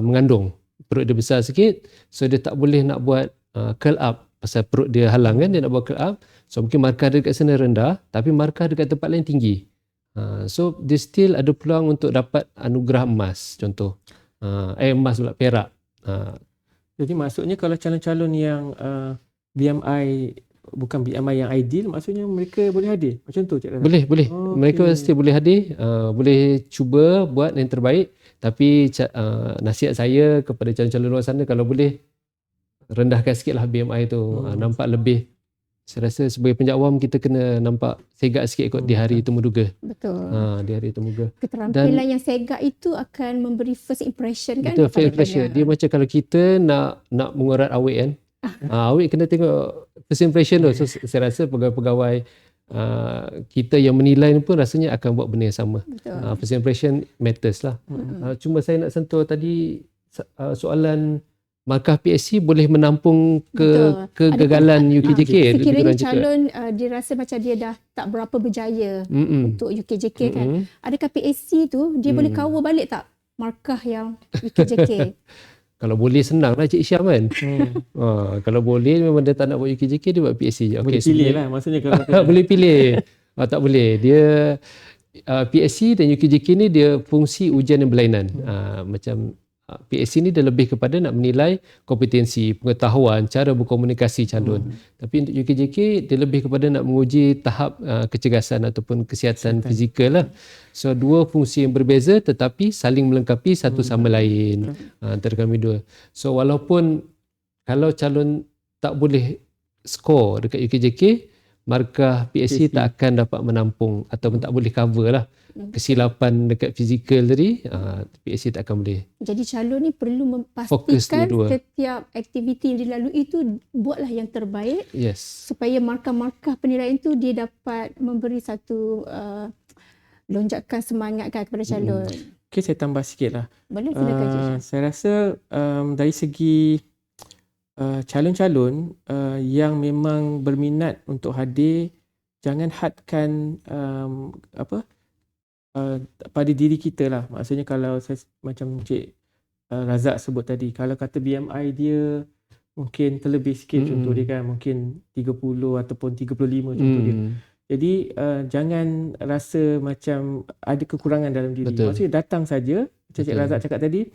mengandung, perut dia besar sikit, so dia tak boleh nak buat curl up pasal perut dia halang kan, dia nak buat curl up, so mungkin markah dia dekat sana rendah, tapi markah dekat tempat lain tinggi. So dia still ada peluang untuk dapat anugerah emas, contoh emas pula, perak. Jadi maksudnya kalau calon-calon yang BMI bukan BMI yang ideal, maksudnya mereka boleh hadir macam tu Cik Razak? Boleh. Mereka still boleh hadir, boleh cuba buat yang terbaik, tapi nasihat saya kepada calon-calon luar sana, kalau boleh rendahkan sikitlah BMI tu. Nampak lebih, saya rasa sebagai penjakwam kita kena nampak segak sikit kot di hari temuduga. Betul. Di hari temuduga. Keterampilan yang segak itu akan memberi first impression kan? Betul, first impression. Dia macam kalau kita nak mengurat awet kan. Awet kena tengok first impression tu. So saya rasa pegawai-pegawai kita yang menilai pun rasanya akan buat benda yang sama. First impression matters lah. Cuma saya nak sentuh tadi soalan markah PSC boleh menampung kegagalan UKJK. Sekiranya calon dia rasa macam dia dah tak berapa berjaya untuk UKJK kan, adakah PSC tu dia boleh cover balik tak markah yang UKJK? Kalau boleh senang lah Cik Syam kan. Kalau boleh memang dia tak nak buat UKJK, dia buat PSC je. Boleh pilih lah maksudnya kalau boleh pilih. Tak boleh. Dia PSC dan UKJK ni dia fungsi ujian yang berlainan. Macam PSC ni dia lebih kepada nak menilai kompetensi, pengetahuan, cara berkomunikasi calon. Tapi untuk UKJK dia lebih kepada nak menguji tahap kecergasan ataupun kesihatan fizikal lah. So dua fungsi yang berbeza tetapi saling melengkapi satu sama lain antara kami dua. So walaupun kalau calon tak boleh skor dekat UKJK, markah PSC tak akan dapat menampung ataupun tak boleh cover lah kesilapan dekat fizikal tadi. PSC tak akan boleh. Jadi calon ni perlu memastikan setiap aktiviti yang dilalui itu buatlah yang terbaik, supaya markah-markah penilaian tu dia dapat memberi satu lonjakan semangat kan kepada calon. Okay, saya tambah sikit lah. Boleh, silakan. Saya rasa dari segi calon-calon yang memang berminat untuk hadir, jangan hadkan pada diri kita lah. Maksudnya kalau saya macam Cik Razak sebut tadi, kalau kata BMI dia mungkin terlebih sikit contoh dia kan, mungkin 30 ataupun 35 contoh dia. Jadi jangan rasa macam ada kekurangan dalam diri. Betul. Maksudnya datang saja, macam Cik Razak cakap tadi,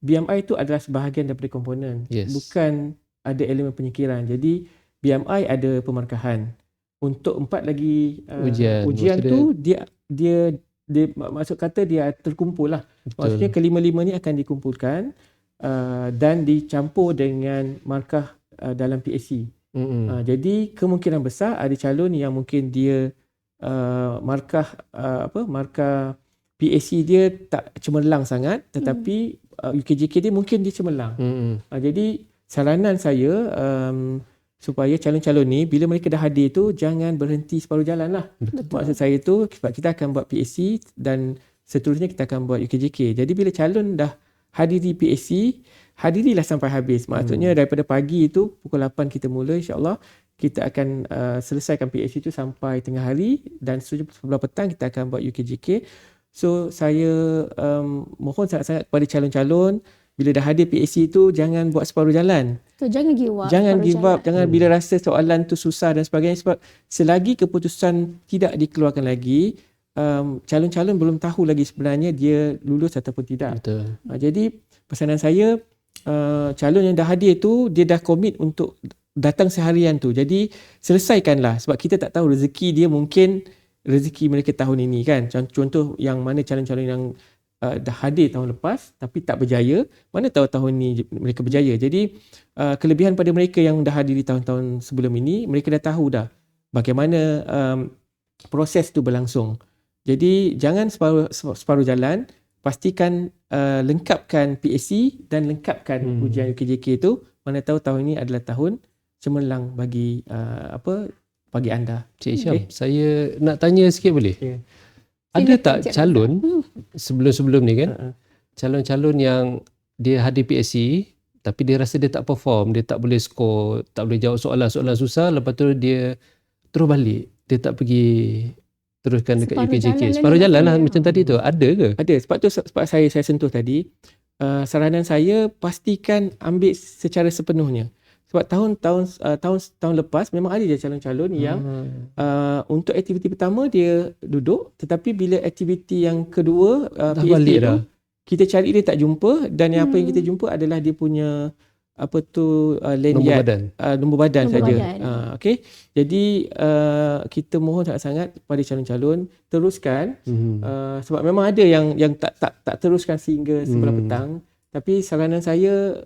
BMI itu adalah sebahagian daripada komponen. Yes. Bukan ada elemen penyikiran. Jadi BMI ada pemarkahan. Untuk 4 lagi ujian tu dia maksud kata dia terkumpul lah. Betul. Maksudnya kelima-lima ni akan dikumpulkan dan dicampur dengan markah dalam PSC. Jadi kemungkinan besar ada calon yang mungkin dia markah PSC dia tak cemerlang sangat, tetapi UKJK dia mungkin dia cemerlang. Jadi saranan saya supaya calon-calon ni bila mereka dah hadir tu jangan berhenti separuh jalan lah. Maksud saya tu sebab kita akan buat PSC dan seterusnya kita akan buat UKJK. Jadi bila calon dah hadiri PSC, hadirilah sampai habis. Maksudnya daripada pagi itu pukul 8 kita mula, insya-Allah kita akan selesaikan PSC itu sampai tengah hari dan sebelah petang kita akan buat UKJK. So saya mohon sangat-sangat kepada calon-calon bila dah hadir PSC itu jangan buat separuh jalan. So, jangan give up. Jangan give up, jangan bila rasa soalan tu susah dan sebagainya, sebab selagi keputusan tidak dikeluarkan lagi, calon-calon belum tahu lagi sebenarnya dia lulus ataupun tidak. Betul. Jadi pesanan saya, calon yang dah hadir tu dia dah komit untuk datang seharian tu. Jadi selesaikanlah, sebab kita tak tahu rezeki dia, mungkin rezeki mereka tahun ini kan. Contoh yang mana calon-calon yang dah hadir tahun lepas tapi tak berjaya, mana tahu tahun ni mereka berjaya. Jadi kelebihan pada mereka yang dah hadir di tahun-tahun sebelum ini, mereka dah tahu dah bagaimana proses tu berlangsung. Jadi jangan separuh jalan, pastikan lengkapkan PSC dan lengkapkan ujian UKJK tu. Mana tahu tahun ini adalah tahun cemerlang bagi bagi anda. Cik Syam, saya nak tanya sikit boleh? Ya. Ada tak calon sebelum-sebelum ni kan, calon-calon yang dia hadir PSC tapi dia rasa dia tak perform, dia tak boleh skor, tak boleh jawab soalan-soalan susah, lepas tu dia terus balik, dia tak pergi teruskan dekat UKJK. Separuh jalan lah macam tadi tu. Ada ke? Ada. Sebab saya sentuh tadi, saranan saya pastikan ambil secara sepenuhnya. Sebab tahun lepas memang ada je calon-calon yang untuk aktiviti pertama dia duduk, tetapi bila aktiviti yang kedua PSC tu kita cari dia tak jumpa, dan apa yang kita jumpa adalah dia punya lanyard, nombor badan saja. Okey. Jadi kita mohon sangat-sangat kepada calon-calon teruskan, sebab memang ada yang tak teruskan sehingga sebelah petang, tapi saranan saya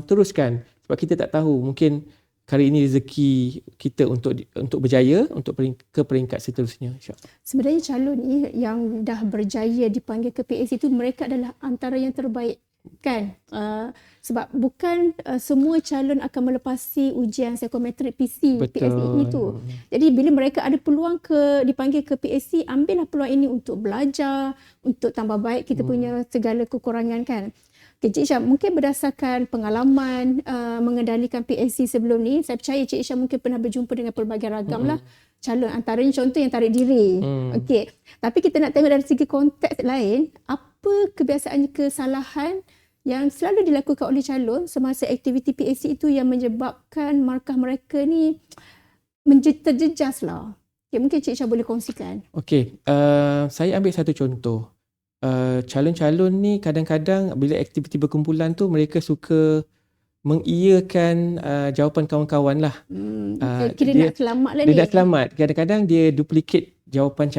teruskan. Sebab kita tak tahu, mungkin kali ini rezeki kita untuk berjaya untuk ke peringkat seterusnya, insya-Allah. Sebenarnya calon ni yang dah berjaya dipanggil ke PSC itu mereka adalah antara yang terbaik kan, sebab bukan semua calon akan melepasi ujian psikometrik PSC itu. Jadi bila mereka ada peluang dipanggil ke PSC, ambillah peluang ini untuk belajar, untuk tambah baik kita punya segala kekurangan kan. Cik Syam, mungkin berdasarkan pengalaman mengendalikan PSC sebelum ni, saya percaya Cik Syam mungkin pernah berjumpa dengan pelbagai ragam lah calon, antaranya contoh yang tarik diri. Okey. Tapi kita nak tengok dari segi konteks lain, apa kebiasaan kesalahan yang selalu dilakukan oleh calon semasa aktiviti PSC itu yang menyebabkan markah mereka ni terjejas lah. Okay, mungkin Cik Syam boleh kongsikan. Okey, saya ambil satu contoh. Calon-calon ni kadang-kadang bila aktiviti berkumpulan tu mereka suka mengiyakan jawapan kawan-kawan lah. Kira nak selamat lah dia ni. nak selamat. Kadang-kadang dia duplicate jawapan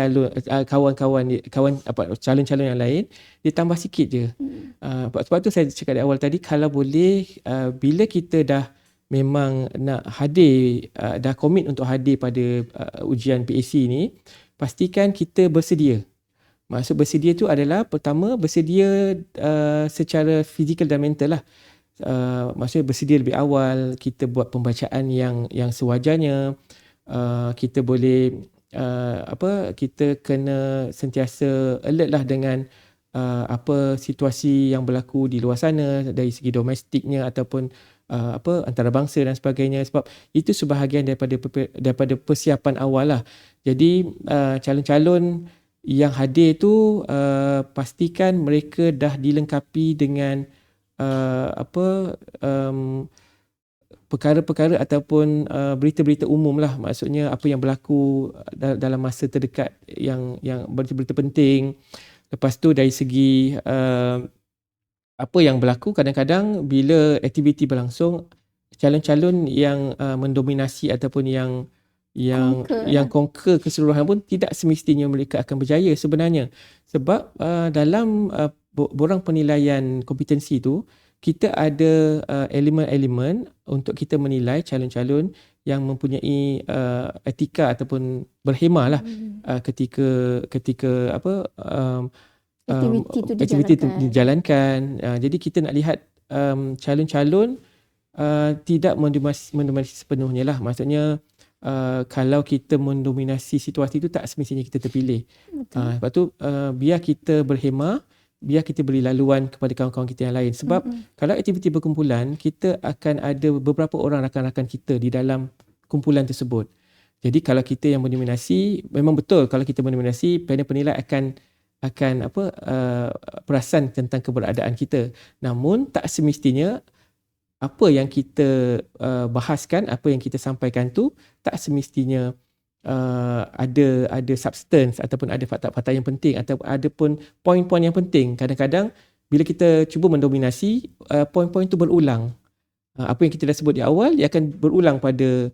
calon-calon yang lain, dia tambah sikit je. Sebab tu saya cakap di awal tadi, kalau boleh bila kita dah memang nak hadir, dah komit untuk hadir pada ujian PSC ni, pastikan kita bersedia. Maksud bersedia tu adalah, pertama bersedia secara fizikal dan mental lah. Maksudnya bersedia lebih awal, kita buat pembacaan yang sewajarnya. Kita boleh kita kena sentiasa alert lah dengan apa situasi yang berlaku di luar sana dari segi domestiknya ataupun antarabangsa dan sebagainya, sebab itu sebahagian daripada persiapan awal lah. Jadi calon-calon yang hadir tu pastikan mereka dah dilengkapi dengan perkara-perkara ataupun berita-berita umum lah, maksudnya apa yang berlaku dalam masa terdekat yang berita-berita penting. Lepas tu dari segi apa yang berlaku, kadang-kadang bila aktiviti berlangsung, calon-calon yang mendominasi ataupun yang conquer keseluruhan pun tidak semestinya mereka akan berjaya sebenarnya. Sebab dalam borang penilaian kompetensi tu, kita ada elemen-elemen untuk kita menilai calon-calon yang mempunyai etika ataupun berhemah lah ketika aktiviti itu dijalankan. Jadi kita nak lihat calon-calon tidak mendominasi sepenuhnya lah. Maksudnya kalau kita mendominasi situasi itu, tak semestinya kita terpilih. Lepas tu biar kita berhemah, biar kita beri laluan kepada kawan-kawan kita yang lain. Sebab kalau aktiviti berkumpulan, kita akan ada beberapa orang rakan-rakan kita di dalam kumpulan tersebut. Jadi kalau kita yang mendominasi, memang betul kalau kita mendominasi, panel penilai akan perasan tentang keberadaan kita. Namun tak semestinya apa yang kita bahaskan, apa yang kita sampaikan tu tak semestinya ada substance ataupun ada fakta-fakta yang penting atau ada pun poin-poin yang penting. Kadang-kadang bila kita cuba mendominasi, poin-poin tu berulang. Apa yang kita dah sebut di awal, dia akan berulang pada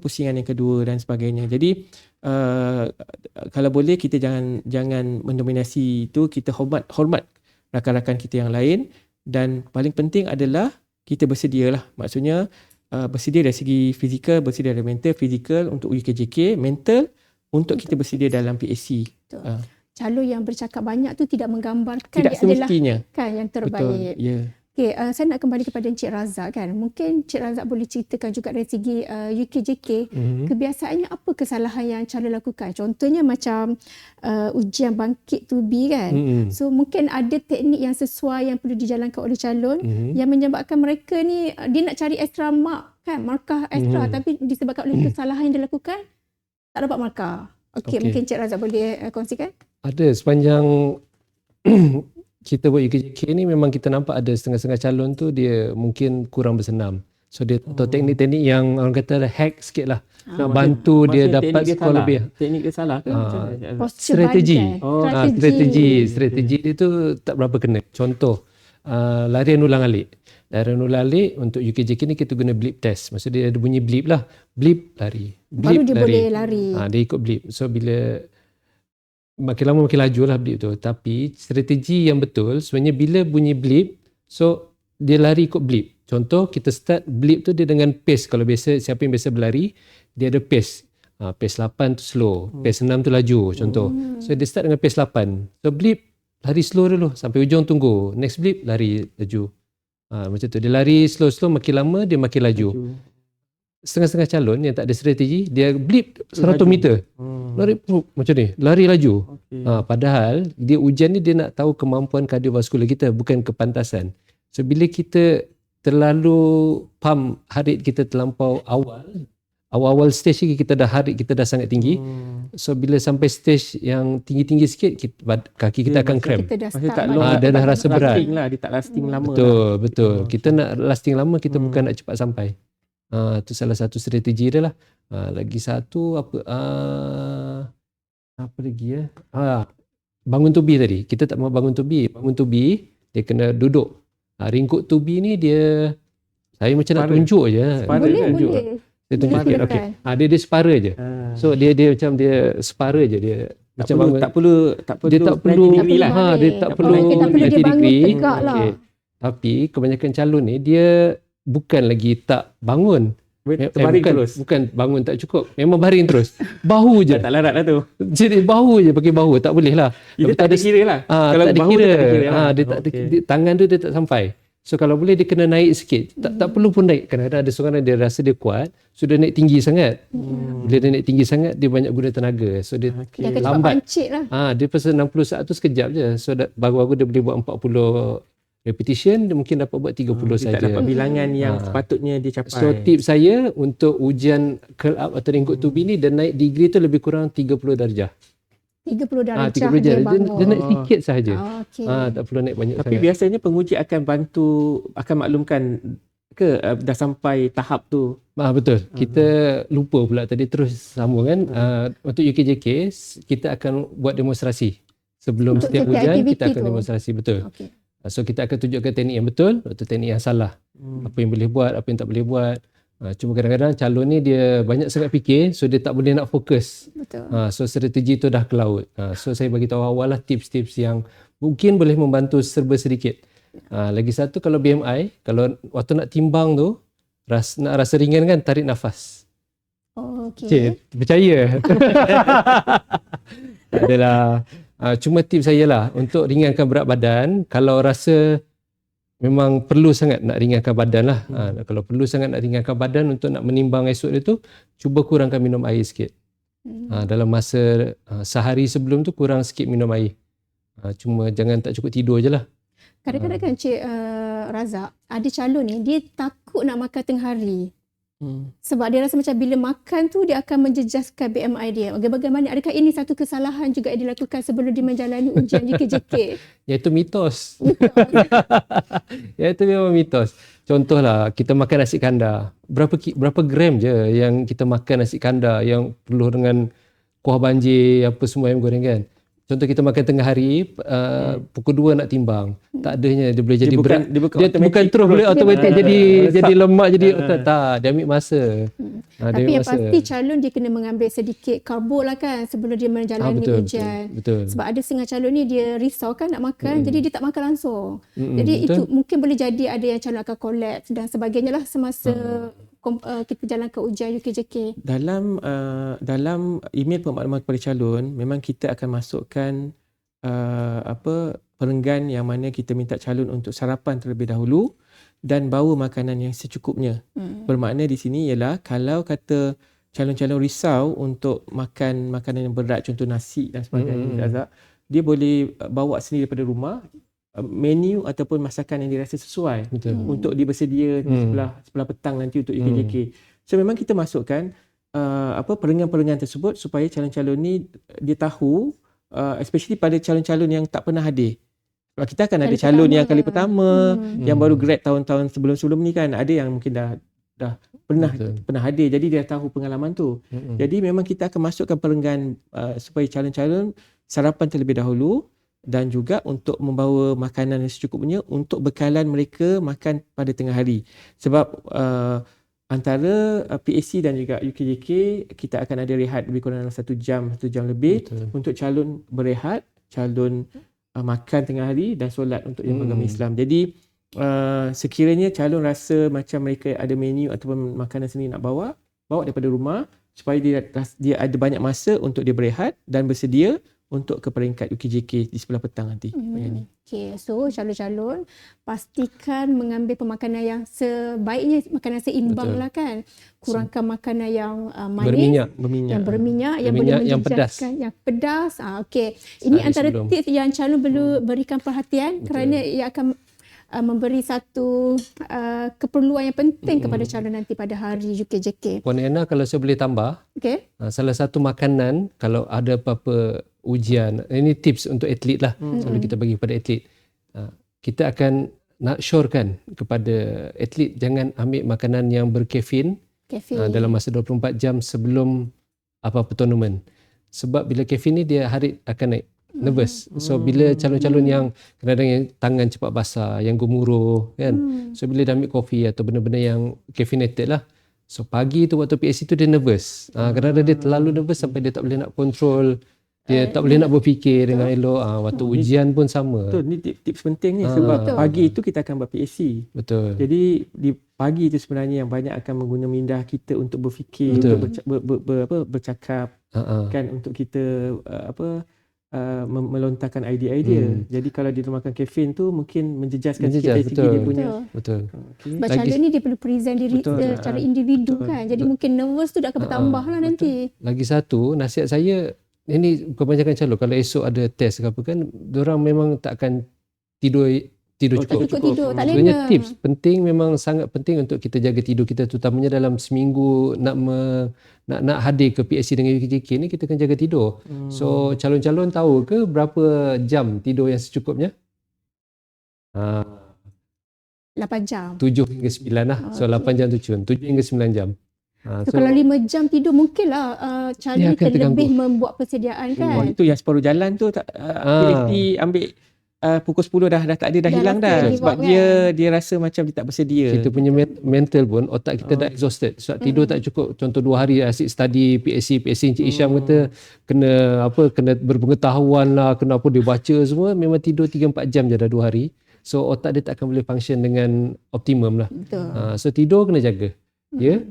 pusingan yang kedua dan sebagainya. Jadi kalau boleh kita jangan mendominasi itu, kita hormat rakan-rakan kita yang lain, dan paling penting adalah kita bersedialah. Maksudnya bersedia dari segi fizikal, bersedia dari mental, fizikal untuk UKJK, mental untuk kita bersedia dalam PAC. Calon yang bercakap banyak tu tidak menggambarkan tidak dia adalah semestinya kan yang terbaik. Betul, ya. Okay, saya nak kembali kepada Encik Razak kan. Mungkin Encik Razak boleh ceritakan juga dari segi UKJK, kebiasaannya apa kesalahan yang calon lakukan. Contohnya macam ujian bangkit 2B kan. So mungkin ada teknik yang sesuai yang perlu dijalankan oleh calon yang menyebabkan mereka ni dia nak cari extra mark kan, markah extra, tapi disebabkan oleh kesalahan yang dilakukan tak dapat markah. Okey, mungkin Encik Razak boleh kongsikan? Ada sepanjang kita buat UKJK ni, memang kita nampak ada setengah-setengah calon tu dia mungkin kurang bersenam. So dia tahu teknik-teknik yang orang kata hack sikit lah. Nak bantu dia dapat skor lebih. Teknik dia salah ke? Strategi. Strategi dia tu tak berapa kena. Contoh, larian ulang-alik. Larian ulang-alik untuk UKJK ni kita guna blip test. Maksud dia ada bunyi blip lah. Blip, lari. Blip, baru dia boleh lari. Dia ikut blip. So bila makin lama makin laju lah blip tu. Tapi strategi yang betul sebenarnya bila bunyi blip, so dia lari ikut blip. Contoh kita start blip tu dia dengan pace. Kalau biasa siapa yang biasa berlari, dia ada pace. Pace 8 tu slow, pace 6 tu laju contoh. So dia start dengan pace 8. So blip lari slow dulu sampai ujung tunggu. Next blip lari laju. Macam tu. Dia lari slow-slow, makin lama dia makin laju. Setengah-setengah calon yang tak ada strategi, dia blip 100 meter. Lari macam ni, lari laju. Padahal dia ujian ni dia nak tahu kemampuan kardiovaskular kita, bukan kepantasan. So bila kita terlalu pump heart rate kita terlampau awal stage lagi kita dah heart rate kita dah sangat tinggi. So bila sampai stage yang tinggi-tinggi sikit, kaki kita akan cramp. Dia dah rasa berat. Dia tak lasting lama. Betul. Kita nak lasting lama, kita bukan nak cepat sampai. Itu salah satu strategi dia lah. Lagi satu apa lagi ya? Bangun tubi tadi. Kita tak mau bangun tubi. Bangun tubi dia kena duduk. Ringkut tubi ni dia, saya macam nak tunjuk je. Boleh. Dia tunjuk sikit. Okey. Dia separa je. So dia macam dia separa je dia. Tak perlu dia tak perlu 90 degree lah. Dia tak perlu 90 dia bangun degree. tegak lah. Tapi kebanyakan calon ni dia bukan lagi tak bangun. Bukan bangun tak cukup. Memang baring terus. Bahu je. Tak larat lah tu. Jadi bahu je, pakai bahu. Tak boleh lah. Dia tak ada kira lah. Kalau tak ada kira. Dia tak ada, tangan tu dia tak sampai. So kalau boleh dia kena naik sikit. Tak perlu pun naik. Kadang-kadang ada seorang dia rasa dia kuat. So dia naik tinggi sangat. Bila dia naik tinggi sangat, dia banyak guna tenaga. So dia lambat. Dia pasal 60 saat tu sekejap je. So baru-baru dia boleh buat 40 repetition, dia mungkin dapat buat 30 saja. Tak dapat bilangan yang sepatutnya dia capai. So tips saya untuk ujian curl up atau ringkut tubi ni, dia naik degree tu lebih kurang 30 darjah. 30 darjah 30 darjah. Dia naik sikit sahaja. Tak perlu naik banyak Tapi sangat. Biasanya penguji akan maklumkan ke dah sampai tahap tu? Betul. Kita lupa pula tadi, terus sambung kan. Untuk UKJK kita akan buat demonstrasi. Sebelum Untuk setiap setiap ujian kita aktiviti akan tu. demonstrasi, betul. Okey. So kita akan tunjukkan teknik yang betul atau teknik yang salah. Apa yang boleh buat, apa yang tak boleh buat. Cuma kadang-kadang calon ni dia banyak sangat fikir, so dia tak boleh nak fokus. Betul. So strategi tu dah ke laut. So saya bagi tahu awal lah tips-tips yang mungkin boleh membantu serba sedikit. Lagi satu, kalau BMI, kalau waktu nak timbang tu, nak rasa ringan kan, tarik nafas. Oh, okey. Cik, percaya. Adalah cuma tips saya lah untuk ringankan berat badan. Kalau rasa memang perlu sangat nak ringankan badan lah. Kalau perlu sangat nak ringankan badan untuk nak menimbang esok dia tu, cuba kurangkan minum air sikit. Dalam masa sehari sebelum tu kurang sikit minum air. Cuma jangan tak cukup tidur je lah. Kadang-kadang kan Cik Razak, ada calon ni dia takut nak makan tengah hari. Sebab dia rasa macam bila makan tu dia akan menjejaskan BMI dia. Bagaimana? Adakah ini satu kesalahan juga yang dilakukan sebelum dia menjalani ujian UKJK? Iaitu mitos. Iaitu memang mitos. Contohlah, kita makan nasi kandar. Berapa gram je yang kita makan nasi kandar yang penuh dengan kuah banjir, apa semua yang goreng kan. Contoh kita makan tengah hari, pukul 2 nak timbang. Tak adanya dia boleh jadi berat. Dia bukan terus boleh automatik jadi lemak, jadi tak. Dia ambil masa. Tapi yang pasti calon dia kena mengambil sedikit karbo lah kan sebelum dia menjalani ujian. Betul. Sebab ada setengah calon ni dia risau kan nak makan, jadi dia tak makan langsung. Jadi itu mungkin boleh jadi ada yang calon akan collapse dan sebagainya lah semasa kita jalan ke ujian UKJK. Dalam email pemakluman kepada calon, memang kita akan masukkan perenggan yang mana kita minta calon untuk sarapan terlebih dahulu dan bawa makanan yang secukupnya. Bermakna di sini ialah kalau kata calon-calon risau untuk makan makanan yang berat, contoh nasi dan sebagainya, dia boleh bawa sendiri daripada rumah menu ataupun masakan yang dirasa sesuai untuk dibersedia di sebelah petang nanti untuk UKJK. So memang kita masukkan perenggan-perenggan tersebut supaya calon-calon ni dia tahu, especially pada calon-calon yang tak pernah hadir. Kita akan ada calon yang kali pertama, yang baru grad tahun-tahun sebelum-sebelum ni kan, ada yang mungkin dah pernah hadir, jadi dia tahu pengalaman tu. Jadi memang kita akan masukkan perenggan supaya calon-calon sarapan terlebih dahulu dan juga untuk membawa makanan yang secukupnya untuk bekalan mereka makan pada tengah hari. Sebab antara PAC dan juga UKJK kita akan ada rehat lebih kurang dalam 1 jam lebih untuk calon berehat, calon makan tengah hari dan solat untuk yang beragama Islam. Jadi sekiranya calon rasa macam mereka ada menu ataupun makanan sendiri nak bawa daripada rumah supaya dia ada banyak masa untuk dia berehat dan bersedia untuk ke peringkat UKJK di sebelah petang nanti. Okay, so calon-calon pastikan mengambil pemakanan yang sebaiknya, makanan seimbang lah kan. Kurangkan makanan yang manis, yang berminyak, yang boleh menjejaskan, yang pedas. Okay. Ini antara tips yang calon perlu berikan perhatian kerana ia akan memberi satu keperluan yang penting kepada calon nanti pada hari UKJK. Puan Anna, kalau saya boleh tambah, salah satu makanan kalau ada apa-apa ujian, ini tips untuk atlet lah, selalu kita bagi kepada atlet. Kita akan nak syorkan kepada atlet jangan ambil makanan yang berkafein dalam masa 24 jam sebelum apa-apa tournament. Sebab bila kafein ni dia heart akan naik, nervous. So bila calon-calon yang kadang-kadang yang tangan cepat basah, yang gemuruh kan. So bila dia ambil kopi atau benda-benda yang caffeinated lah. So pagi tu waktu PAC tu dia nervous. Kadang-kadang dia terlalu nervous sampai dia tak boleh nak control, dia tak boleh nak berfikir dengan elok. Waktu ujian pun sama. Betul, ni tips penting ni sebab pagi tu kita akan buat PAC. Betul. Jadi di pagi tu sebenarnya yang banyak akan mengguna minda kita untuk berfikir, untuk bercakap kan, untuk kita melontarkan idea-idea. Jadi kalau dia makan kafein tu mungkin menjejaskan sikit dari segi dia punya. Betul. Sebab calon ni dia perlu present diri secara individu kan. Jadi mungkin nervous tu dah akan bertambah lah nanti. Lagi satu, nasihat saya, ini kebanyakan calon kalau esok ada test ke apa kan, diorang memang tak akan tidur cukup. Tidur, tak sebenarnya tips penting, memang sangat penting untuk kita jaga tidur kita, terutamanya dalam seminggu nak hadir ke PAC dengan UKJK ni, kita kena jaga tidur. So calon-calon tahu ke berapa jam tidur yang secukupnya? 8 jam. 7 hingga 9 lah. So 8 jam tu cun. 7 hingga 9 jam. So kalau 5 jam tidur mungkinlah Dia calon akan kita lebih terganggu. membuat persediaan kan. Itu yang separuh jalan tu PhD ambil pukul 10 dah tak ada, dah hilang rasa dah. give Sebab up kan. dia rasa macam dia tak bersedia. Kita punya mental pun, otak kita dah exhausted. Sebab tidur tak cukup. Contoh 2 hari asyik study PhD Encik Isham kata kena berpengetahuan lah, kena apa dia baca semua, memang tidur 3-4 jam je dah 2 hari. So otak dia tak akan boleh function dengan optimum lah. Betul. So tidur kena jaga. Ya.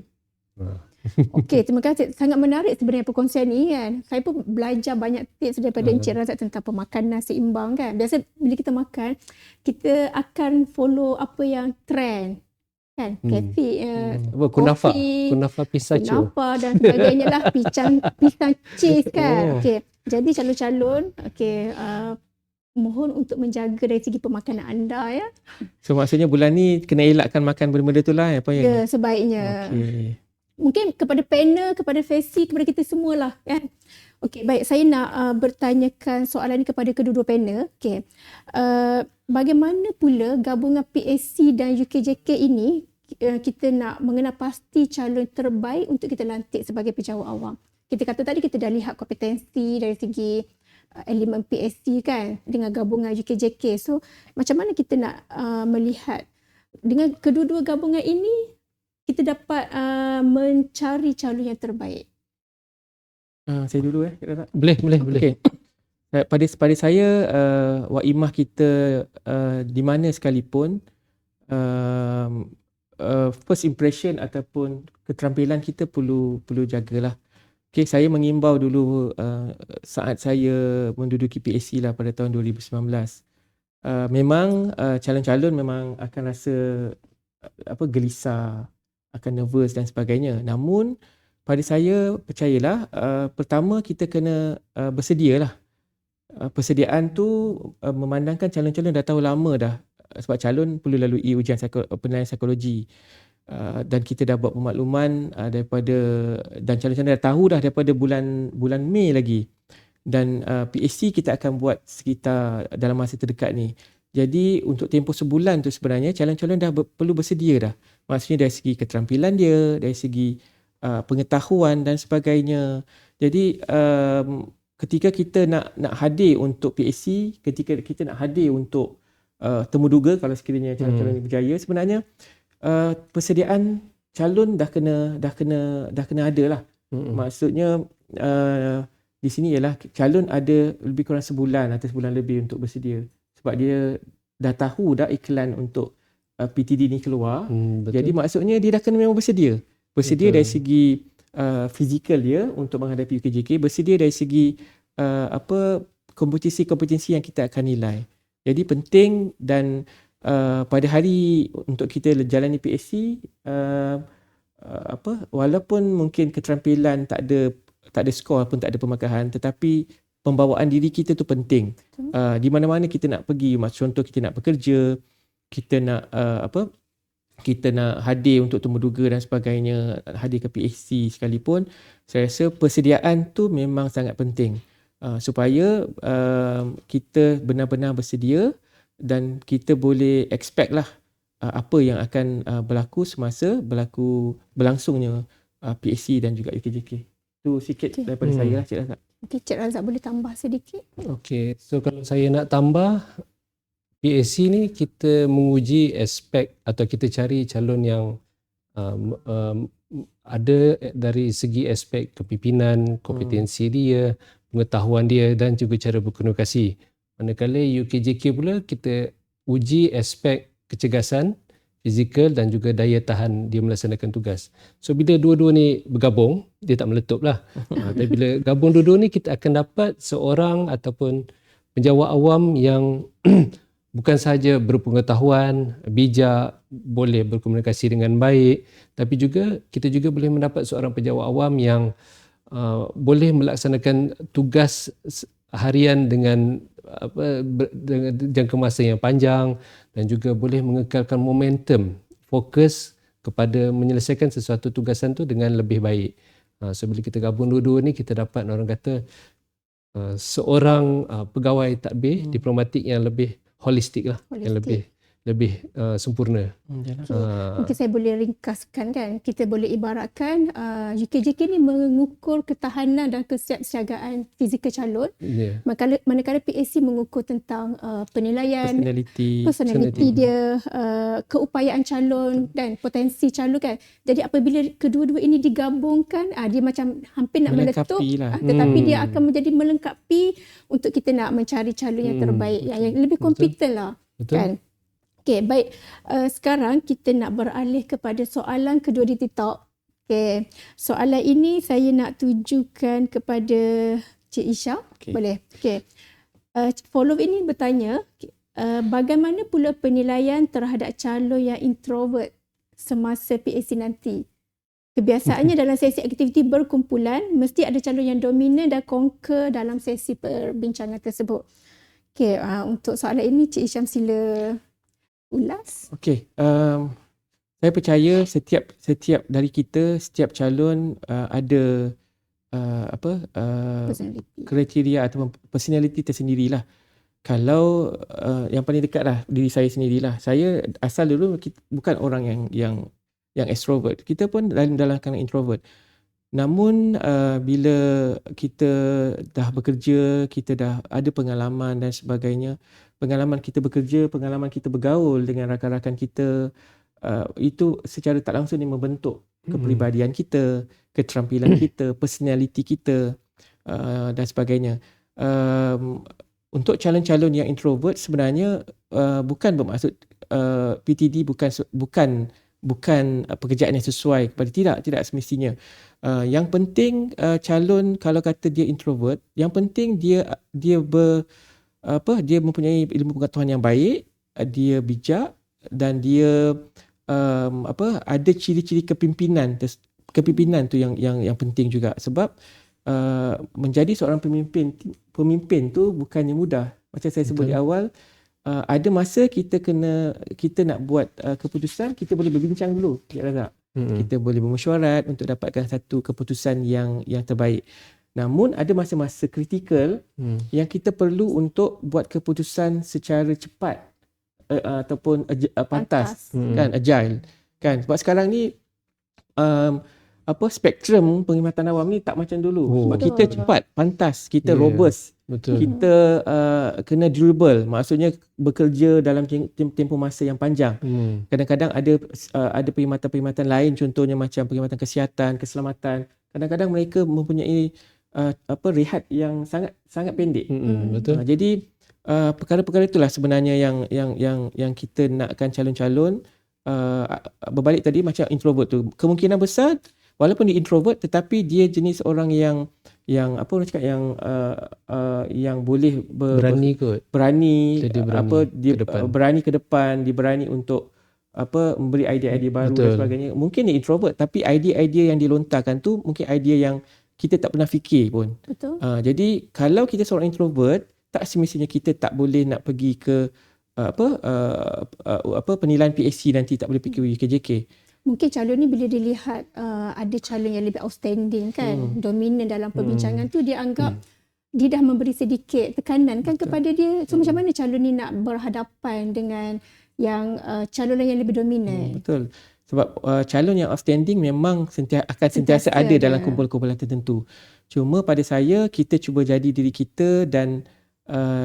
Okey, terima kasih. Sangat menarik sebenarnya perkongsian ni kan. Saya pun belajar banyak tips daripada Encik Razak tentang pemakanan seimbang kan. Biasa bila kita makan, kita akan follow apa yang trend kan. Kafe, Kunafa, kopi, kunafa pistachio. kunafa dan sebagainya lah. Pisang cheese kan. Okey. Jadi calon-calon, mohon untuk menjaga dari segi pemakanan anda ya. So maksudnya bulan ni kena elakkan makan benda-benda tu lah apa yang. Ya, sebaiknya. Okey. Mungkin kepada panel, kepada Fesi, kepada kita semualah kan. Okey, baik, saya nak bertanyakan soalan ni kepada kedua-dua panel. Okey. Bagaimana pula gabungan PSC dan UKJK ini kita nak mengenal pasti calon terbaik untuk kita lantik sebagai pejabat awam. Kita kata tadi kita dah lihat kompetensi dari segi elemen PSC kan dengan gabungan UKJK. So macam mana kita nak melihat dengan kedua-dua gabungan ini kita dapat mencari calon yang terbaik. Saya dulu Boleh. Okey. Pada saya waimah kita di mana sekalipun first impression ataupun keterampilan kita perlu jagalah. Okey, saya mengimbau dulu saat saya menduduki PSC lah pada tahun 2019. Memang calon-calon memang akan rasa gelisah, akan nervous dan sebagainya. Namun pada saya percayalah pertama kita kena bersedialah. Persediaan tu memandangkan calon-calon dah tahu lama dah sebab calon perlu lalui ujian penilaian psikologi dan kita dah buat pemakluman daripada dan calon-calon dah tahu dah daripada bulan Mei lagi dan PSC kita akan buat sekitar dalam masa terdekat ni. Jadi untuk tempoh sebulan tu sebenarnya calon-calon dah perlu bersedia dah. Maksudnya dari segi keterampilan dia, dari segi pengetahuan dan sebagainya. Jadi ketika kita nak hadir untuk PSC, ketika kita nak hadir untuk temuduga kalau sekiranya calon-calon ini berjaya, sebenarnya persediaan calon dah kena ada lah. Maksudnya di sini ialah calon ada lebih kurang sebulan atau sebulan lebih untuk bersedia. Sebab dia dah tahu dah iklan untuk PTD ni keluar. Jadi maksudnya dia dah kena memang bersedia. Bersedia dari segi fizikal dia untuk menghadapi UKJK, bersedia dari segi kompetensi yang kita akan nilai. Jadi penting dan pada hari untuk kita jalani PSC walaupun mungkin keterampilan tak ada skor pun tak ada pemakahan, tetapi pembawaan diri kita tu penting. Di mana-mana kita nak pergi, contoh kita nak bekerja, kita nak kita nak hadir untuk temuduga dan sebagainya, hadir ke PSC sekalipun, saya rasa persediaan tu memang sangat penting supaya kita benar-benar bersedia dan kita boleh expect lah apa yang akan berlaku semasa berlangsungnya PSC dan juga UKJK. Itu sikit daripada saya lah, Cik Razak. Mungkin Cik Razak boleh tambah sedikit. Okey, so kalau saya nak tambah, PSC ni kita menguji aspek atau kita cari calon yang ada dari segi aspek kepimpinan, kompetensi dia, pengetahuan dia dan juga cara berkomunikasi. Manakala UKJK pula kita uji aspek kecergasan, fizikal dan juga daya tahan dia melaksanakan tugas. So bila dua-dua ni bergabung, dia tak meletup lah. Tapi bila gabung dua-dua ni kita akan dapat seorang ataupun penjawat awam yang bukan sahaja berpengetahuan, bijak, boleh berkomunikasi dengan baik, tapi juga kita juga boleh mendapat seorang penjawat awam yang boleh melaksanakan tugas harian dengan jangka masa yang panjang dan juga boleh mengekalkan momentum, fokus kepada menyelesaikan sesuatu tugasan tu dengan lebih baik. So bila kita gabung dua-dua ni kita dapat orang kata seorang pegawai tadbir diplomatik yang lebih holistik lah, yang lebih lebih sempurna. Mungkin saya boleh ringkaskan kan. Kita boleh ibaratkan UKJK ni mengukur ketahanan dan kesiapsiagaan fizikal calon. Yeah. Manakala PAC mengukur tentang penilaian, personality dia, keupayaan calon dan potensi calon kan. Jadi apabila kedua-dua ini digabungkan, dia macam hampir nak meletup lah. Tetapi dia akan menjadi melengkapi untuk kita nak mencari calon yang terbaik, yang lebih kompetent lah. Betul. Kan? Okey, baik. Sekarang kita nak beralih kepada soalan kedua di TikTok. Okey, soalan ini saya nak tujukan kepada Cik Isha. Okay. Boleh? Okey. Follow ini bertanya, bagaimana pula penilaian terhadap calon yang introvert semasa PAC nanti? Kebiasaannya dalam sesi aktiviti berkumpulan, mesti ada calon yang dominan dan conquer dalam sesi perbincangan tersebut. Okey, untuk soalan ini Cik Isham sila ulas. Okey, saya percaya setiap dari kita, setiap calon ada kriteria atau personality tersendirilah. Kalau yang paling dekat lah diri saya sendirilah. Saya asal dulu bukan orang yang extrovert. Kita pun dalam kalangan introvert. Namun bila kita dah bekerja, kita dah ada pengalaman dan sebagainya, pengalaman kita bekerja, pengalaman kita bergaul dengan rakan-rakan kita, itu secara tak langsung dia membentuk kepribadian kita, keterampilan kita, personality kita dan sebagainya. Untuk calon-calon yang introvert sebenarnya bukan bermaksud PTD bukan pekerjaan yang sesuai kepada, tidak semestinya. Yang penting calon kalau kata dia introvert, yang penting dia mempunyai ilmu pengetahuan yang baik, dia bijak dan dia ada ciri-ciri kepimpinan tu yang penting juga, sebab menjadi seorang pemimpin tu bukannya mudah. Macam saya sebut di awal, ada masa kita nak buat keputusan, kita boleh berbincang dulu, Cik Razak. Kita boleh bermesyuarat untuk dapatkan satu keputusan yang terbaik. Namun ada masa-masa kritikal yang kita perlu untuk buat keputusan secara cepat ataupun pantas, kan, agile, kan. Sebab sekarang ni spektrum perkhidmatan awam ni tak macam dulu. Sebab kita cepat, pantas, kita robust. Betul. Kita kena durable, maksudnya bekerja dalam tempoh masa yang panjang. Kadang-kadang ada perkhidmatan-perkhidmatan lain, contohnya macam perkhidmatan kesihatan, keselamatan. Kadang-kadang mereka mempunyai rehat yang sangat pendek. Betul. Jadi perkara-perkara itulah sebenarnya yang kita nakkan calon-calon. Berbalik tadi macam introvert tu, kemungkinan besar walaupun dia introvert tetapi dia jenis orang yang apa orang cakap yang boleh berani ke depan, dia berani untuk memberi idea-idea baru. Betul. Dan sebagainya. Mungkin dia introvert tapi idea-idea yang dilontarkan tu mungkin idea yang kita tak pernah fikir pun. Betul. Jadi kalau kita seorang introvert, tak semestinya kita tak boleh nak pergi ke penilaian PAC nanti, tak boleh pergi ke UKJK. Mungkin calon ni bila dilihat ada calon yang lebih outstanding kan, dominan dalam perbincangan tu, dia anggap dia dah memberi sedikit tekanan kan kepada dia. So macam mana calon ni nak berhadapan dengan yang calon yang lebih dominan? Betul. Sebab calon yang outstanding memang akan sentiasa ada dalam kumpulan-kumpulan tertentu. Cuma pada saya, kita cuba jadi diri kita dan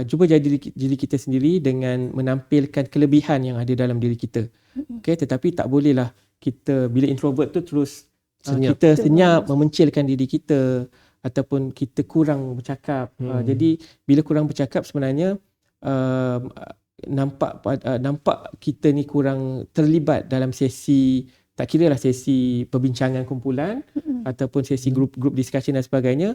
cuba jadi diri kita sendiri dengan menampilkan kelebihan yang ada dalam diri kita. Okay, tetapi tak bolehlah kita bila introvert tu terus kita senyap, memencilkan diri kita ataupun kita kurang bercakap. Jadi bila kurang bercakap sebenarnya nampak kita ni kurang terlibat dalam sesi, tak kira lah sesi perbincangan kumpulan ataupun sesi group discussion dan sebagainya.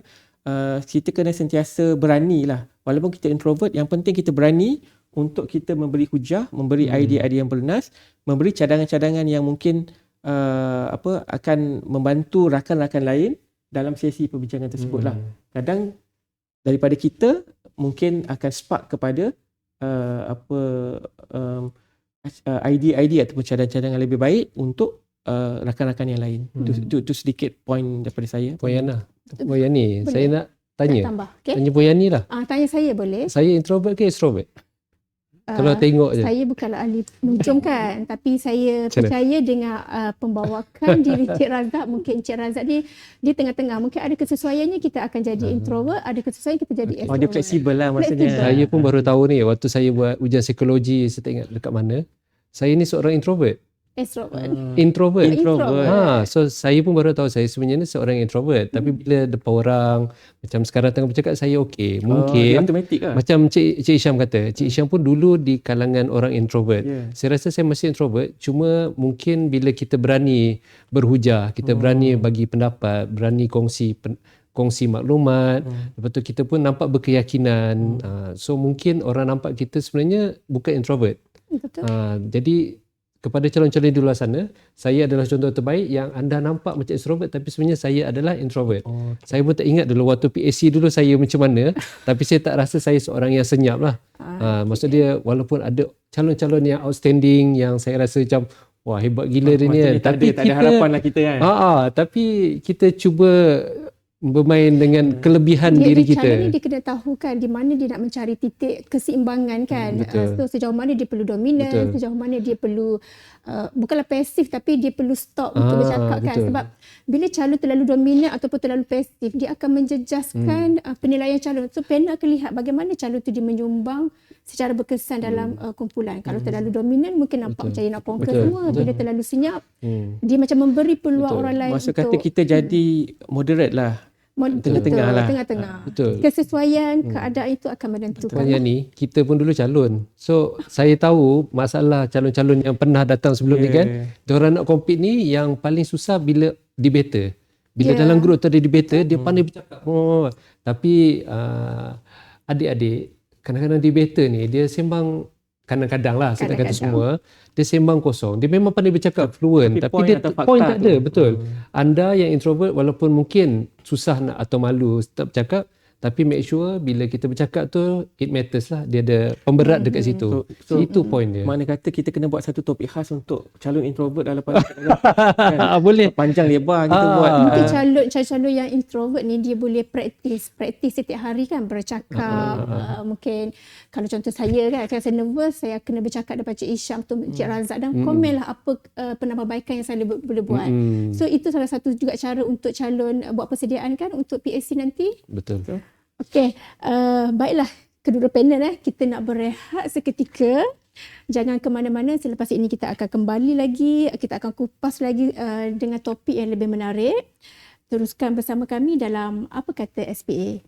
Kita kena sentiasa berani lah. Walaupun kita introvert, yang penting kita berani untuk kita memberi hujah, memberi idea-idea yang bernas, memberi cadangan-cadangan yang mungkin akan membantu rakan-rakan lain dalam sesi perbincangan tersebut lah. Kadang daripada kita mungkin akan spark kepada idea-idea ataupun cadangan-cadangan lebih baik untuk rakan-rakan yang lain. Itu sedikit point daripada saya. Puan Yani, saya nak tanya. Nak tambah, okay? Tanya Puan Yani lah. Tanya saya boleh? Saya introvert ke extrovert? Kalau tengok je. Saya bukanlah ahli menunjum kan, tapi saya Macam mana? percaya dengan pembawakan diri Cik Razak. Mungkin Cik Razak ni dia tengah-tengah. Mungkin ada kesesuaiannya kita akan jadi introvert, ada kesesuaian kita jadi extrovert. Dia fleksibel lah maksudnya. Fleksibel. Saya pun baru tahu ni waktu saya buat ujian psikologi, saya tak ingat dekat mana. Saya ni seorang introvert. Extrovert. Introvert. So saya pun baru tahu saya sebenarnya seorang introvert. Tapi bila depan orang, macam sekarang tengah bercakap, saya okey. Mungkin automatik lah. macam Cik Isham kata, Cik Isham pun dulu di kalangan orang introvert. Saya rasa saya masih introvert, cuma mungkin bila kita berani berhujah, kita berani bagi pendapat, berani kongsi maklumat, lepas tu kita pun nampak berkeyakinan. So mungkin orang nampak kita sebenarnya bukan introvert. Betul. Jadi kepada calon-calon di luar sana, saya adalah contoh terbaik yang anda nampak macam extrovert tapi sebenarnya saya adalah introvert. Saya pun tak ingat dulu waktu PAC dulu saya macam mana, tapi saya tak rasa saya seorang yang senyap lah. Maksud dia walaupun ada calon-calon yang outstanding yang saya rasa macam wah hebat gila dia ni kan. Tapi tak ada harapan lah kita kan. Tapi kita cuba bermain dengan kelebihan diri kita. Calon ni dia kena tahu kan di mana dia nak mencari titik keseimbangan kan. So sejauh mana dia perlu dominan, sejauh mana dia perlu bukanlah pasif tapi dia perlu stop untuk bercakap kan. Sebab bila calon terlalu dominan ataupun terlalu pasif, dia akan menjejaskan penilaian calon. So panel akan lihat bagaimana calon tu dia menyumbang secara berkesan dalam kumpulan. Kalau terlalu dominan mungkin nampak macam dia nak conquer semua. Bila terlalu senyap, dia macam memberi peluang orang lain Maksud kata kita jadi moderate lah. Tengah-tengah lah. Tengah-tengah. Betul. Kesesuaian keadaan itu akan menentukan. Yang ni kita pun dulu calon. So saya tahu masalah calon-calon yang pernah datang sebelum ni kan. Diorang nak compete ni yang paling susah bila debater. Bila dalam grup tu ada debater, dia pandai bercakap. Tapi adik-adik, kadang-kadang debater ni dia sembang kadang-kadang lah, saya tak kata semua, dia sembang kosong. Dia memang pandai bercakap fluent tapi dia point tak ada. Betul. Anda yang introvert walaupun mungkin susah nak atau malu tak bercakap, tapi make sure bila kita bercakap tu it matters lah. Dia ada pemberat dekat situ. So itu point dia. Mana kata kita kena buat satu topik khas untuk calon introvert dalam kan? Boleh. Panjang lebar kita buat. Mungkin calon yang introvert ni dia boleh praktis setiap hari kan bercakap. Mungkin kalau contoh saya kan, kalau saya nervous, saya kena bercakap depan Cik Isham tu, Cik Razak dan komen lah apa penambahbaikan yang saya boleh buat. So itu salah satu juga cara untuk calon buat persediaan kan untuk PAC nanti. Betul. Okey, baiklah kedua panel kita nak berehat seketika. Jangan ke mana-mana, selepas ini kita akan kembali lagi, kita akan kupas lagi dengan topik yang lebih menarik. Teruskan bersama kami dalam Apa Kata SPA.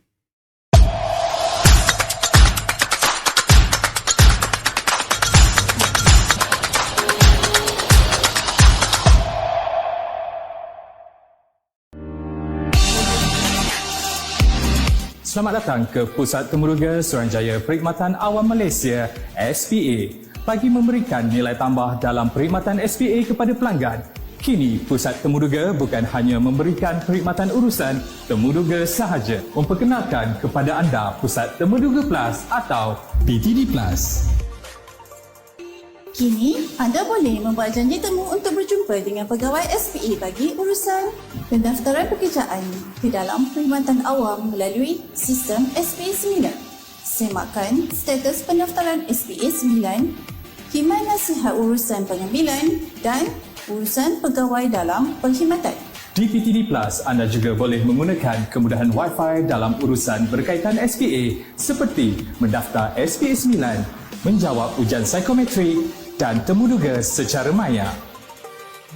Selamat datang ke Pusat Temuruga Suruhanjaya Perkhidmatan Awam Malaysia SPA. Bagi memberikan nilai tambah dalam perkhidmatan SPA kepada pelanggan, kini Pusat Temuruga bukan hanya memberikan perkhidmatan urusan temuruga sahaja, memperkenalkan kepada anda Pusat Temuruga Plus atau PTD Plus. Kini, anda boleh membuat janji temu untuk berjumpa dengan pegawai SPA bagi urusan pendaftaran pekerjaan di dalam perkhidmatan awam melalui sistem SPA 9. Semakkan status pendaftaran SPA 9, khidmat nasihat urusan pengambilan dan urusan pegawai dalam perkhidmatan. Di PTD Plus, anda juga boleh menggunakan kemudahan Wi-Fi dalam urusan berkaitan SPA seperti mendaftar SPA 9, menjawab ujian psikometrik dan temuduga secara maya.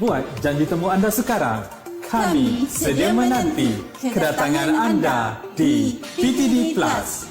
Buat janji temu anda sekarang. Kami sedia menanti kedatangan anda di PTD Plus.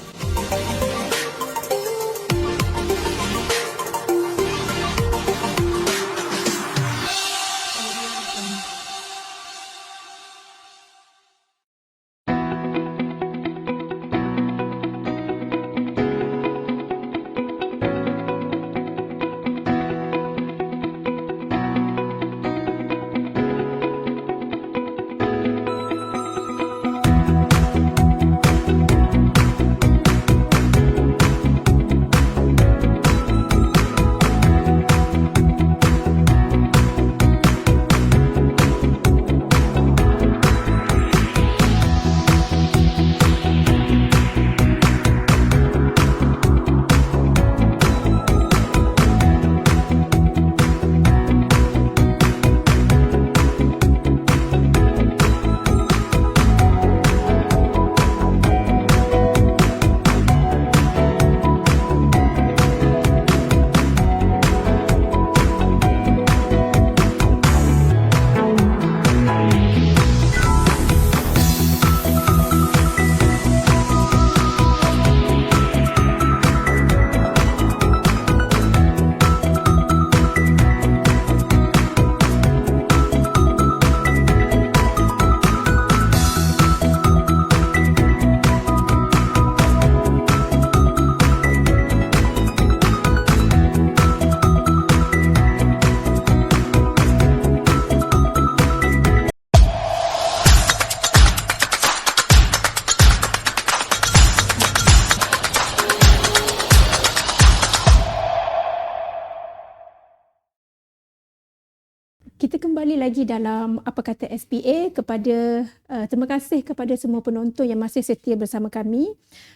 kita kembali lagi dalam Apa Kata SPA kepada terima kasih kepada semua penonton yang masih setia bersama kami.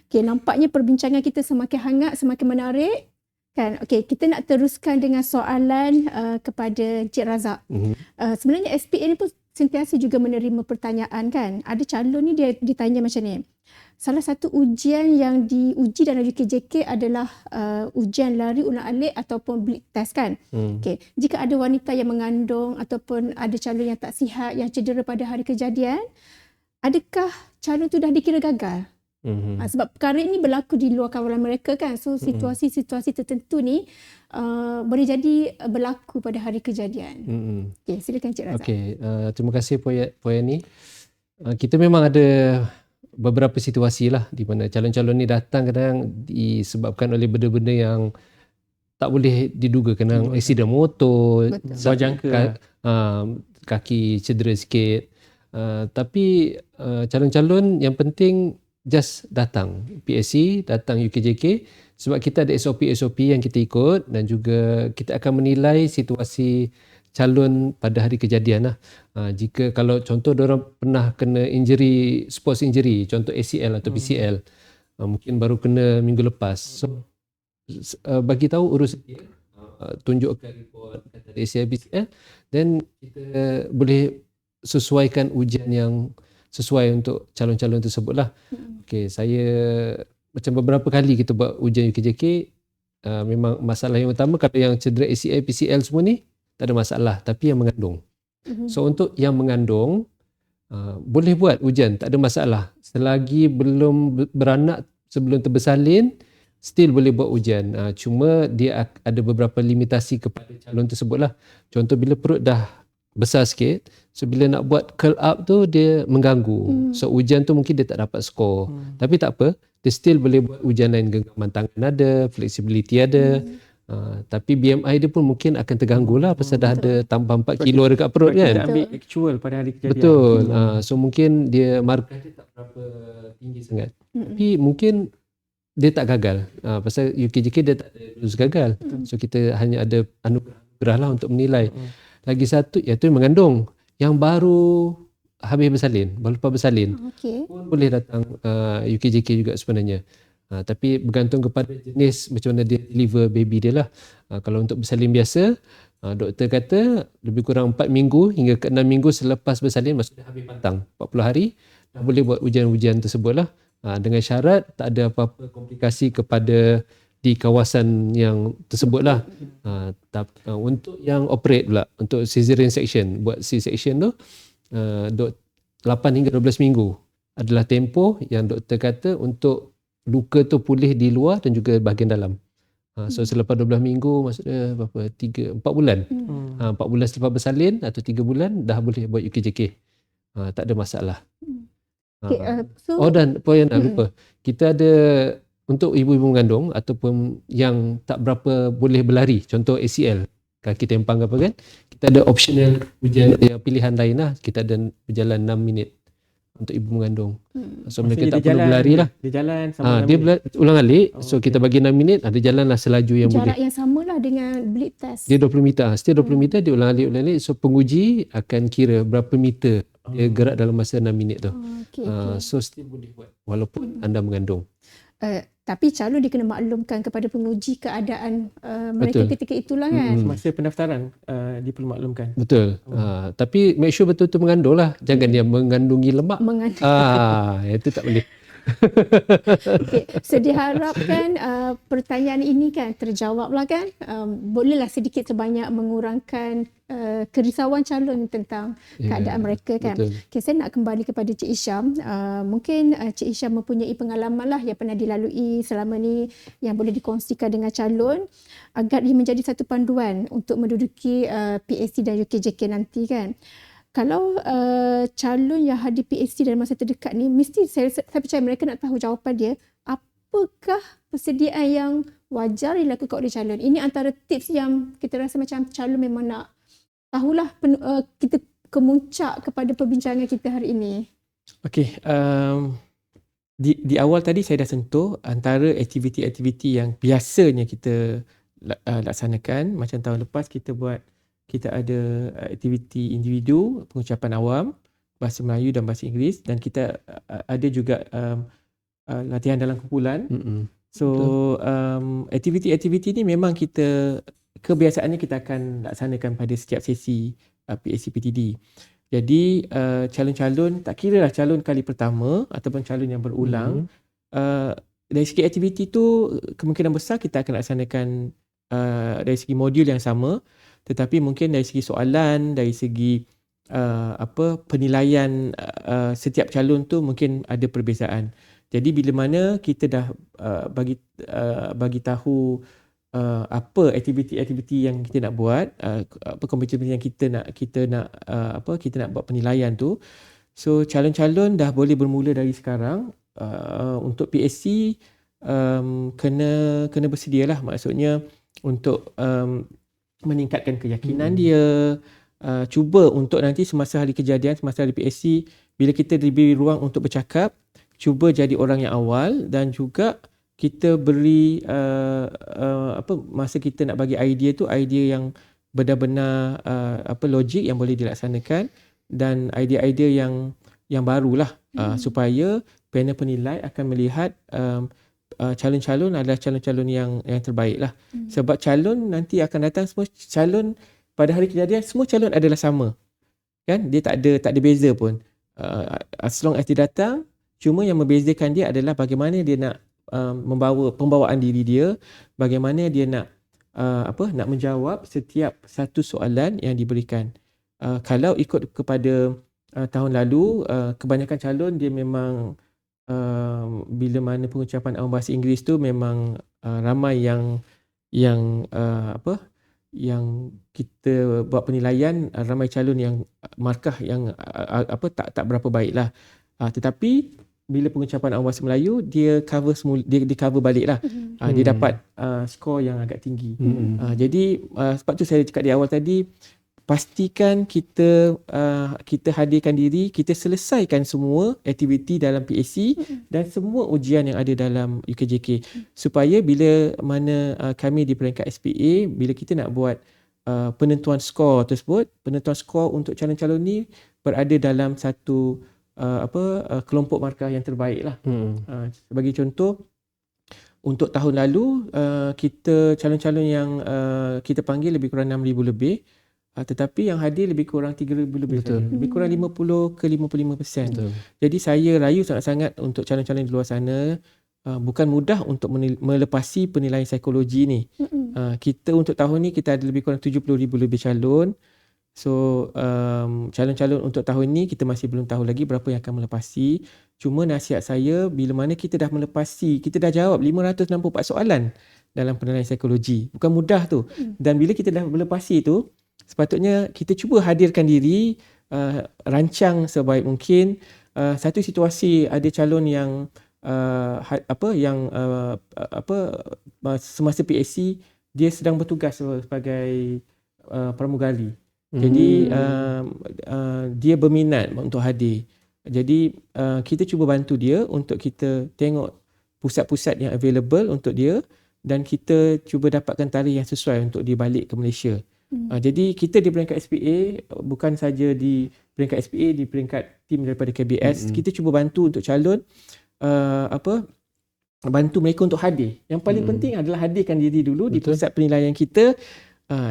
Okey, nampaknya perbincangan kita semakin hangat, semakin menarik. Kan? Okey, kita nak teruskan dengan soalan kepada Cik Razak. Sebenarnya SPA ni pun sentiasa juga menerima pertanyaan kan. Ada calon ni dia ditanya macam ni. Salah satu ujian yang diuji dalam UKJK adalah ujian lari ulang-alik ataupun bleed test kan. Okay. Jika ada wanita yang mengandung ataupun ada calon yang tak sihat, yang cedera pada hari kejadian, adakah calon tu dah dikira gagal? Sebab perkara ini berlaku di luar kawalan mereka kan. So situasi-situasi tertentu ni boleh jadi berlaku pada hari kejadian. Okay, silakan Cik Razak. Okay, terima kasih Puan ni. Kita memang ada beberapa situasi lah di mana calon-calon ni datang kadang disebabkan oleh benda-benda yang tak boleh diduga, kadang aksiden motor, kaki cedera sikit. Tapi calon-calon yang penting just datang PSC, datang UKJK sebab kita ada SOP-SOP yang kita ikut dan juga kita akan menilai situasi calon pada hari kejadian lah. Jika kalau contoh diorang pernah kena injury, sports injury, contoh ACL atau PCL, mungkin baru kena minggu lepas. So bagi tahu urus tunjukkan report kata ACL PCL, then kita boleh sesuaikan ujian yang sesuai untuk calon-calon tersebut lah. Okay, saya macam beberapa kali kita buat ujian UKJK, memang masalah yang utama kalau yang cedera ACL PCL semua ni tak ada masalah, tapi yang mengandung. So untuk yang mengandung boleh buat ujian, tak ada masalah. Selagi belum beranak, sebelum terbersalin, still boleh buat ujian. Cuma dia ada beberapa limitasi kepada calon tersebut lah. Contoh bila perut dah besar sikit, so bila nak buat curl up tu dia mengganggu. So ujian tu mungkin dia tak dapat skor. Tapi tak apa, dia still boleh buat ujian lain. Genggaman tangan ada, flexibility ada. Tapi BMI dia pun mungkin akan terganggu lah pasal dah ada tambah 4 kilo dekat perut kan. Kita ambil actual pada hari kejadian. Betul. So mungkin dia markah dia tak berapa tinggi sangat. Tapi mungkin dia tak gagal. Pasal UKJK dia tak ada lulus gagal. So kita hanya ada anugerah lah untuk menilai. Lagi satu iaitu mengandung yang baru habis bersalin, baru lepas bersalin. Pun boleh datang UKJK juga sebenarnya. Tapi bergantung kepada jenis macam mana dia deliver baby dia lah. Kalau untuk bersalin biasa, doktor kata lebih kurang 4 minggu hingga ke 6 minggu selepas bersalin, maksudnya habis pantang 40 hari, dah boleh buat ujian-ujian tersebut lah. Dengan syarat tak ada apa-apa komplikasi kepada di kawasan yang tersebut lah. Untuk yang operate pula, untuk cesarean section, buat C-section tu 8 hingga 12 minggu adalah tempoh yang doktor kata untuk luka tu pulih di luar dan juga bahagian dalam. So selepas 12 minggu, maksudnya berapa? 4 bulan. 4 bulan selepas bersalin atau 3 bulan dah boleh buat UKJK. Tak ada masalah. Dan poin lupa. Kita ada untuk ibu-ibu mengandung ataupun yang tak berapa boleh berlari, contoh ACL, kaki tempang apa kan, kita ada optional ujian pilihan lain lah. Kita ada berjalan 6 minit untuk ibu mengandung. So mereka tak perlu berlari lah. Dia jalan sama dia ulang alik. So kita bagi 6 minit, dia jalan lah selaju yang boleh. Jarak yang sama lah dengan bleed test. Dia 20 meter. Setiap 20 meter dia ulang alik. So penguji akan kira berapa meter dia gerak dalam masa 6 minit tu. So still boleh buat walaupun anda mengandung. Tapi calon dia kena maklumkan kepada penguji keadaan mereka ketika itulah kan. Semasa pendaftaran dia perlu maklumkan. Betul. Tapi make sure betul-betul mengandung lah. Jangan dia mengandungi lemak. Itu tak boleh. So diharapkan pertanyaan ini kan terjawab lah kan. Bolehlah sedikit sebanyak mengurangkan kerisauan calon tentang keadaan mereka kan. Okay, saya nak kembali kepada Cik Isham. Mungkin Cik Isham mempunyai pengalaman lah yang pernah dilalui selama ni yang boleh dikongsikan dengan calon agar dia menjadi satu panduan untuk menduduki PSC dan UKJK nanti kan. Kalau calon yang hadir PSC dalam masa terdekat ni, mesti saya percaya mereka nak tahu jawapan dia. Apakah persediaan yang wajar dilakukan oleh calon? Ini antara tips yang kita rasa macam calon memang nak tahulah kita kemuncak kepada perbincangan kita hari ini. Okey, di awal tadi saya dah sentuh antara aktiviti-aktiviti yang biasanya kita laksanakan. Macam tahun lepas kita buat kita ada aktiviti individu, pengucapan awam, bahasa Melayu dan bahasa Inggeris, dan kita ada juga latihan dalam kumpulan. So aktiviti-aktiviti ni memang kita kebiasaannya kita akan laksanakan pada setiap sesi PSC PTD. Jadi calon-calon, tak kira lah calon kali pertama ataupun calon yang berulang, dari segi aktiviti tu kemungkinan besar kita akan laksanakan dari segi modul yang sama, tetapi mungkin dari segi soalan, dari segi penilaian setiap calon tu mungkin ada perbezaan. Jadi bila mana kita dah bagi tahu apa aktiviti-aktiviti yang kita nak buat, apa kompetisi yang kita nak buat penilaian tu. So calon-calon dah boleh bermula dari sekarang. Untuk PSC kena bersedialah, maksudnya untuk meningkatkan keyakinan dia, cuba untuk nanti semasa hari kejadian, semasa hari PSC, bila kita diberi ruang untuk bercakap, cuba jadi orang yang awal, dan juga kita beri masa kita nak bagi idea tu, idea yang benar-benar logik yang boleh dilaksanakan, dan idea-idea yang barulah, supaya panel penilai akan melihat calon-calon adalah calon-calon yang terbaik lah. Sebab calon nanti akan datang, semua calon pada hari kejadian, semua calon adalah sama, kan? Dia tak ada beza pun, as long as dia datang. Cuma yang membezakan dia adalah bagaimana dia nak membawa pembawaan diri dia, bagaimana dia nak menjawab setiap satu soalan yang diberikan. Kalau ikut kepada tahun lalu, kebanyakan calon dia memang bila mana pengucapan awam bahasa Inggeris tu memang ramai yang kita buat penilaian, ramai calon yang markah yang tak berapa baiklah. Tetapi bila pengucapan awam bahasa Melayu, dia cover balik lah. Dia dapat skor yang agak tinggi. Jadi sebab tu saya cakap di awal tadi, pastikan kita hadirkan diri, kita selesaikan semua aktiviti dalam PSC dan semua ujian yang ada dalam UKJK, supaya bila mana kami di peringkat SPA, bila kita nak buat penentuan skor tersebut, penentuan skor untuk calon-calon ni berada dalam satu kelompok markah yang terbaik lah. Sebagai contoh, untuk tahun lalu kita calon-calon yang kita panggil lebih kurang 6,000 lebih, tetapi yang hadir lebih kurang 3,000 lebih. Lebih kurang 50 ke 55%. Jadi saya rayu sangat-sangat untuk calon-calon di luar sana, bukan mudah untuk melepasi penilaian psikologi ni. Kita untuk tahun ni kita ada lebih kurang 70,000 lebih calon. So calon-calon untuk tahun ni kita masih belum tahu lagi berapa yang akan melepasi. Cuma nasihat saya, bila mana kita dah melepasi, kita dah jawab 564 soalan dalam penilaian psikologi. Bukan mudah tu. Dan bila kita dah melepasi tu, sepatutnya kita cuba hadirkan diri, rancang sebaik mungkin. Satu situasi ada calon yang semasa PSC dia sedang bertugas sebagai pramugari. Jadi dia berminat untuk hadir. Jadi kita cuba bantu dia untuk kita tengok pusat-pusat yang available untuk dia, dan kita cuba dapatkan tarikh yang sesuai untuk dia balik ke Malaysia. Jadi kita di peringkat SPA, bukan saja di peringkat SPA, di peringkat tim daripada KBS, kita cuba bantu untuk calon bantu mereka untuk hadir. Yang paling penting adalah hadirkan diri dulu di pusat penilaian kita.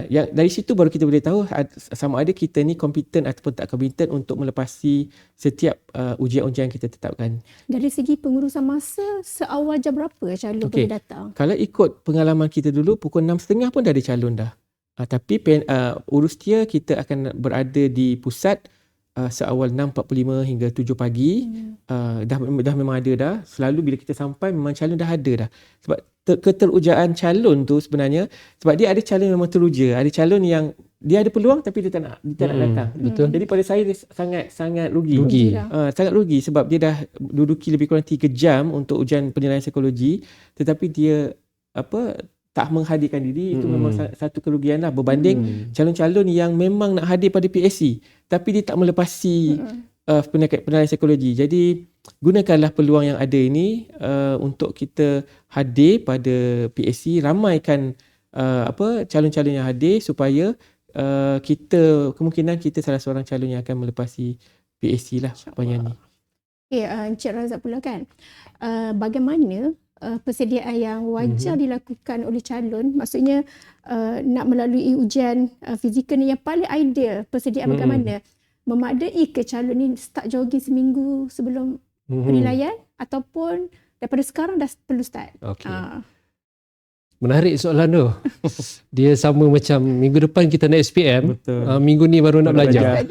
Yang dari situ baru kita boleh tahu sama ada kita ni kompeten ataupun tak kompeten untuk melepasi setiap ujian-ujian kita tetapkan. Dari segi pengurusan masa, seawal jam berapa calon boleh datang? Kalau ikut pengalaman kita dulu, pukul 6.30 pun dah ada calon dah. Tapi urus dia kita akan berada di pusat seawal 6.45 hingga 7 pagi. Dah memang ada dah. Selalu bila kita sampai memang calon dah ada dah. Sebab keterujaan calon tu sebenarnya, sebab dia ada calon yang memang teruja, ada calon yang dia ada peluang tapi dia tak nak datang. Betul. Jadi pada saya dia sangat rugi. Sangat rugi sebab dia dah duduki lebih kurang 3 jam untuk ujian penilaian psikologi, tetapi dia tak menghadirkan diri. Itu memang satu kerugian lah, berbanding calon-calon yang memang nak hadir pada PSC tapi dia tak melepasi penilaian psikologi. Jadi gunakanlah peluang yang ada ini untuk kita hadir pada PSC, ramaikan calon-calon yang hadir supaya kemungkinan kita salah seorang calon yang akan melepasi PAC lah panjang ni. Okay, Encik Razak pula kan. Bagaimana persediaan yang wajar dilakukan oleh calon, maksudnya nak melalui ujian fizikal ni yang paling ideal, persediaan bagaimana? Memadai ke calon ni start jogging seminggu sebelum penilaian ataupun daripada sekarang dah perlu start? Okey. Menarik soalan tu. Dia sama macam minggu depan kita nak SPM, minggu ni baru nak belajar.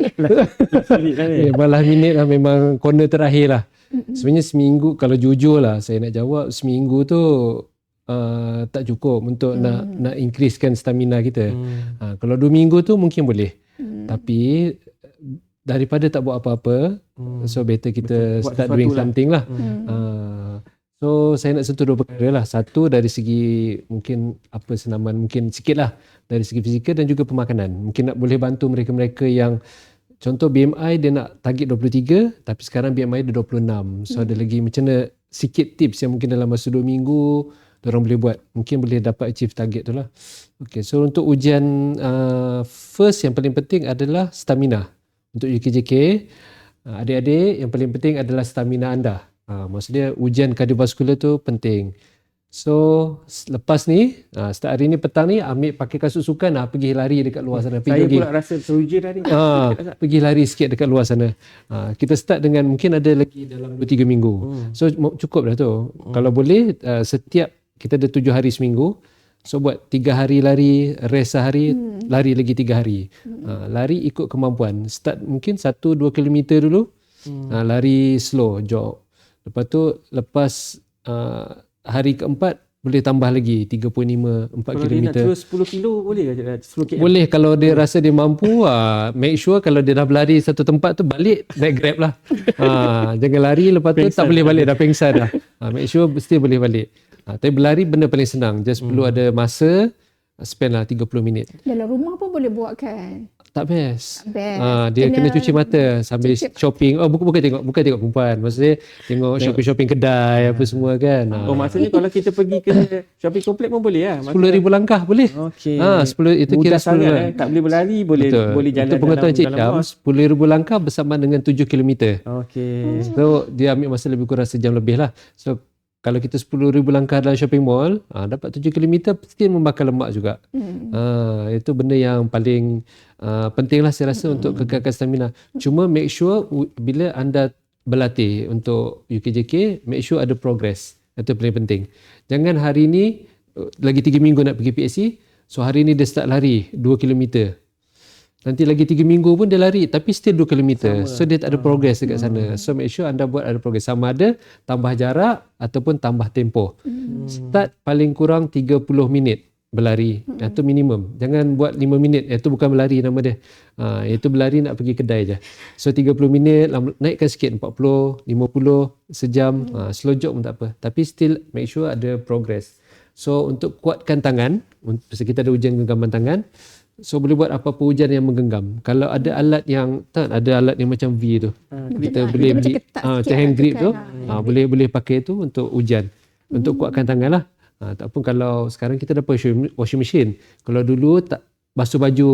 Balas minit lah, memang corner terakhir lah. Sebenarnya seminggu, kalau jujur lah saya nak jawab, seminggu tu tak cukup untuk nak increasekan stamina kita. Kalau 2 minggu tu mungkin boleh. Tapi daripada tak buat apa-apa, so better kita start doing something lah. So saya nak sentuh 2 perkara lah. Satu dari segi mungkin senaman, mungkin sikit lah dari segi fizikal dan juga pemakanan. Mungkin nak boleh bantu mereka-mereka yang contoh BMI dia nak target 23 tapi sekarang BMI dia 26. So ada lagi macam mana sikit tips yang mungkin dalam masa 2 minggu diorang boleh buat. Mungkin boleh dapat achieve target tu lah. Okay, so untuk ujian first yang paling penting adalah stamina. Untuk UKJK, adik-adik yang paling penting adalah stamina anda. Maksudnya ujian kardiovaskular tu penting. So lepas ni, start hari ni petang ni ambil pakai kasut sukan, pergi lari dekat luar sana. Saya pula rasa teruja tadi. Pergi lari sikit dekat luar sana. Kita start dengan mungkin ada lagi dalam 2-3 minggu. So cukup dah tu. Kalau boleh setiap kita ada 7 hari seminggu. So buat 3 hari lari, rest sehari, lari lagi 3 hari. Lari ikut kemampuan. Start mungkin 1-2 km dulu. Lari slow, jog. Lepas tu lepas hari keempat boleh tambah lagi 3.5-4 km. Kalau dia nak terus 10 kilo boleh ke? 10 km? Boleh kalau dia rasa dia mampu. Make sure kalau dia dah berlari satu tempat tu balik naik Grab lah. Jangan lari lepas tu tak boleh balik, dah pengsan dah. Make sure still boleh balik. Tapi berlari benda paling senang. Just perlu ada masa, spend lah 30 minit. Dalam rumah pun boleh buat kan? Tak best. Kena Dia kena cuci mata sambil shopping. Bukan tengok perempuan. Maksudnya tengok shopping kedai apa semua kan. Maksudnya kalau kita pergi ke shopping komplek pun boleh lah. 10,000 langkah boleh. Okey. 10 itu kira 10 sangat, tak boleh berlari, boleh jalan. Untuk pengetahuan Cik Syam, 10,000 langkah bersama dengan 7 km. Okey. So dia ambil masa lebih kurang sejam lebih lah. So kalau kita 10,000 langkah dalam shopping mall, dapat 7 km still membakar lemak juga. Itu benda yang paling penting lah saya rasa untuk kekalkan stamina. Cuma make sure bila anda berlatih untuk UKJK, make sure ada progress. Itu paling penting. Jangan hari ni lagi 3 minggu nak pergi PAC, so hari ni dia start lari 2 km. Nanti lagi 3 minggu pun dia lari tapi still 2 km. So dia tak ada progress dekat sana. So make sure anda buat ada progress. Sama ada tambah jarak ataupun tambah tempoh. Start paling kurang 30 minit berlari. Itu minimum. Jangan buat 5 minit. Itu bukan berlari nama dia. Itu berlari nak pergi kedai je. So 30 minit, naikkan sikit 40, 50, sejam. Slow jog pun tak apa. Tapi still make sure ada progress. So untuk kuatkan tangan, kita ada ujian genggaman tangan. So boleh buat apa-apa ujian yang menggenggam. Kalau ada alat yang ada alat yang macam V tu. Kita boleh beli macam hand grip tu. Boleh pakai tu untuk ujian. Untuk kuatkan tangan lah. Tak pun kalau sekarang kita dah washing machine. Kalau dulu tak basuh baju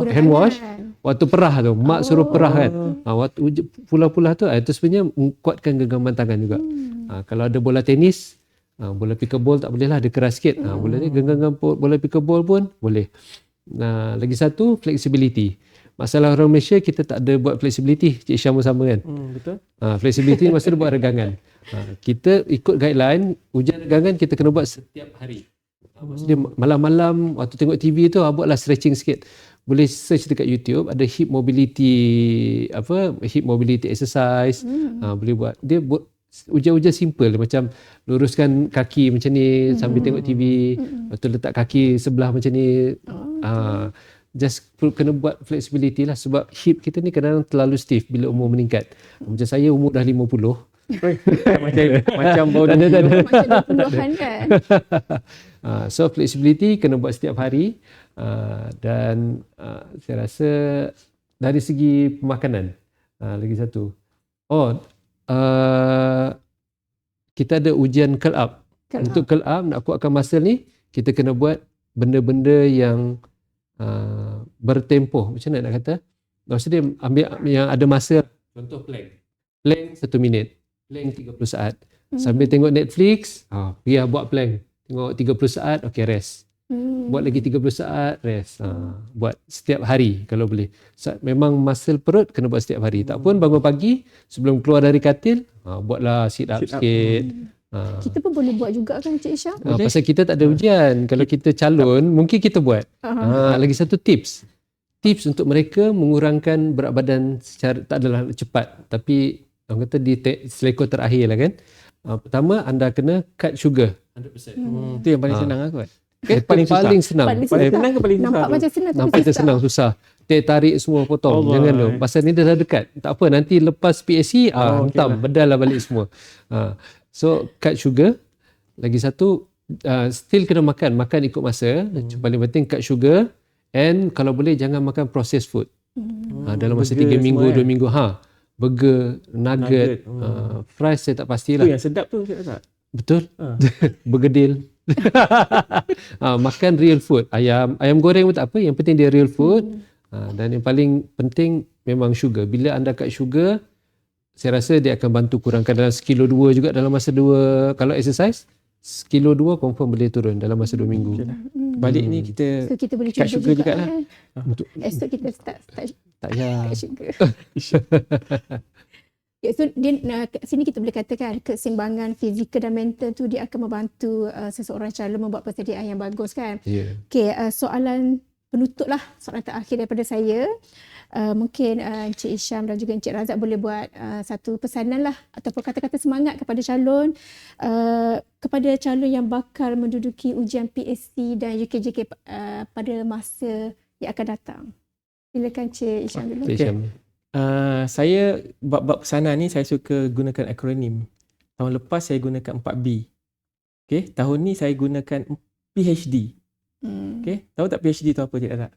hand wash, waktu perah tu mak suruh perah kan. Waktu pulah-pulah tu itu sebenarnya kuatkan genggaman tangan juga. Kalau ada bola tenis, bola pickleball tak boleh lah, dia keras sikit. Bola ni genggam bola pickleball pun boleh. Lagi satu, flexibility. Masalah orang Malaysia kita tak ada buat flexibility. Cik Syam pun sama kan? Betul. Flexibility maksudnya buat regangan. Kita ikut guideline, ujian regangan kita kena buat setiap hari. Maksudnya malam-malam waktu tengok TV tu buatlah stretching sikit. Boleh search dekat YouTube, ada hip mobility exercise. Boleh buat. Dia buat ujian-ujian simple macam luruskan kaki macam ni sambil tengok TV, lepas tu letak kaki sebelah macam ni. Just kena buat flexibility lah sebab hip kita ni kadang-kadang terlalu stiff bila umur meningkat. Macam saya umur dah 50. macam baru macam 20-an kan. So flexibility kena buat setiap hari. Dan saya rasa dari segi pemakanan lagi satu. Kita ada ujian curl up. Untuk curl up nak kuatkan muscle ni, kita kena buat benda-benda yang bertempoh, macam mana nak kata, maksudnya ambil yang ada masa, contoh plank 1 minit, plank 30 saat, sambil tengok Netflix, pergi buat plank, tengok 30 saat, okay, rest, buat lagi 30 saat, rest, buat setiap hari kalau boleh. Memang muscle perut kena buat setiap hari, tak pun bangun pagi sebelum keluar dari katil, buatlah sit up sikit. Kita pun boleh buat juga kan Cik Isyam? Pasal kita tak ada ujian. Kalau kita calon, mungkin kita buat. Lagi satu tips untuk mereka mengurangkan berat badan secara, tak adalah cepat, tapi orang kata di selekor terakhir lah kan. Pertama, anda kena cut sugar 100%. Itu yang paling senang lah kot. Itu paling senang. Paling senang ke paling susah Nampak tu? macam senang tapi Nampak senang, susah. Tarik semua potong. Allah. Jangan tu. Pasal ni dah dekat. Tak apa, nanti lepas PSC, hentam, bedal lah balik semua. So, cut sugar. Lagi satu, still kena makan ikut masa. Paling penting cut sugar. And kalau boleh jangan makan processed food. Dalam masa 3 minggu, 2 minggu. Burger, nugget, fries saya tak pastilah. Itu yang sedap tu tak? Betul. Bergedil. Makan real food. Ayam goreng pun tak apa, yang penting dia real food. Dan yang paling penting memang sugar. Bila anda cut sugar, saya rasa dia akan bantu kurangkan dalam 1 kilo 2 juga dalam masa 2, kalau exercise 1 kilo 2 confirm boleh turun dalam masa 2 minggu. Balik ni kita So kita boleh cut cuba sugar juga jugalah. Esok kita start Tak payah. cut sugar. So sini kita boleh katakan keseimbangan fizikal dan mental tu dia akan membantu seseorang calon membuat persediaan yang bagus kan. Okay, soalan penutup lah, soalan terakhir daripada saya. Mungkin Encik Isyam dan juga Encik Razak boleh buat satu pesanan lah ataupun kata-kata semangat kepada calon yang bakal menduduki ujian PSC dan UKJK pada masa yang akan datang. Silakan Encik Isyam dulu. Saya bab pesanan ni saya suka gunakan akronim. Tahun lepas saya gunakan 4B. Okay, tahun ni saya gunakan PhD. Okay, tahu tak PhD tu apa Cik Razak?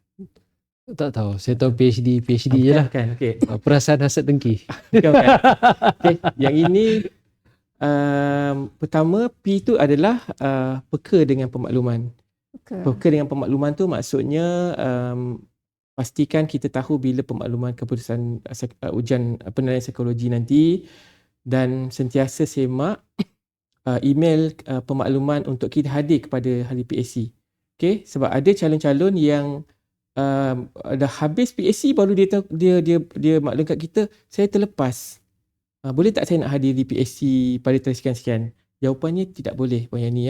Tak tahu. Saya tahu PhD je lah. Kan, okay. Perasaan hasad dengki. Kan. Okay. Yang ini pertama P tu adalah peka dengan pemakluman. Peka dengan pemakluman tu maksudnya pastikan kita tahu bila pemakluman keputusan ujian penilaian psikologi nanti dan sentiasa semak email pemakluman untuk kita hadir kepada hari PSC. Okay, sebab ada calon-calon yang dah habis PSC baru dia maklum kat kita, saya terlepas. Boleh tak saya nak hadir di PSC pada tarikh sekian-sekian? Jawapannya tidak boleh yang ni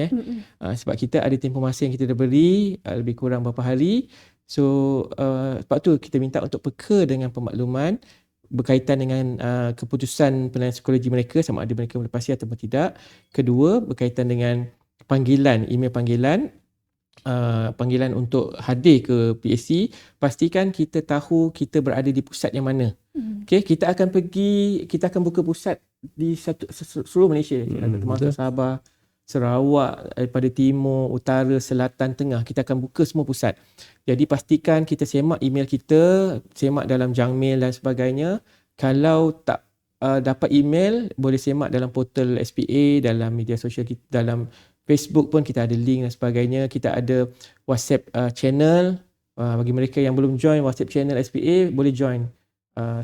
sebab kita ada tempoh masa yang kita dah beri lebih kurang berapa hari. So sebab tu kita minta untuk peka dengan pemakluman berkaitan dengan keputusan penilaian psikologi mereka, sama ada mereka melepasi ataupun tidak. Kedua, berkaitan dengan panggilan, email panggilan untuk hadir ke PSC, pastikan kita tahu kita berada di pusat yang mana. Okay, kita akan buka pusat di seluruh Malaysia, termasuk Sabah, Sarawak, daripada timur, utara, selatan, tengah. Kita akan buka semua pusat. Jadi pastikan kita semak email kita, semak dalam junk mail dan sebagainya. Kalau tak dapat email, boleh semak dalam portal SPA, dalam media sosial kita, dalam Facebook pun kita ada link dan sebagainya. Kita ada WhatsApp channel. Bagi mereka yang belum join WhatsApp channel SPA, boleh join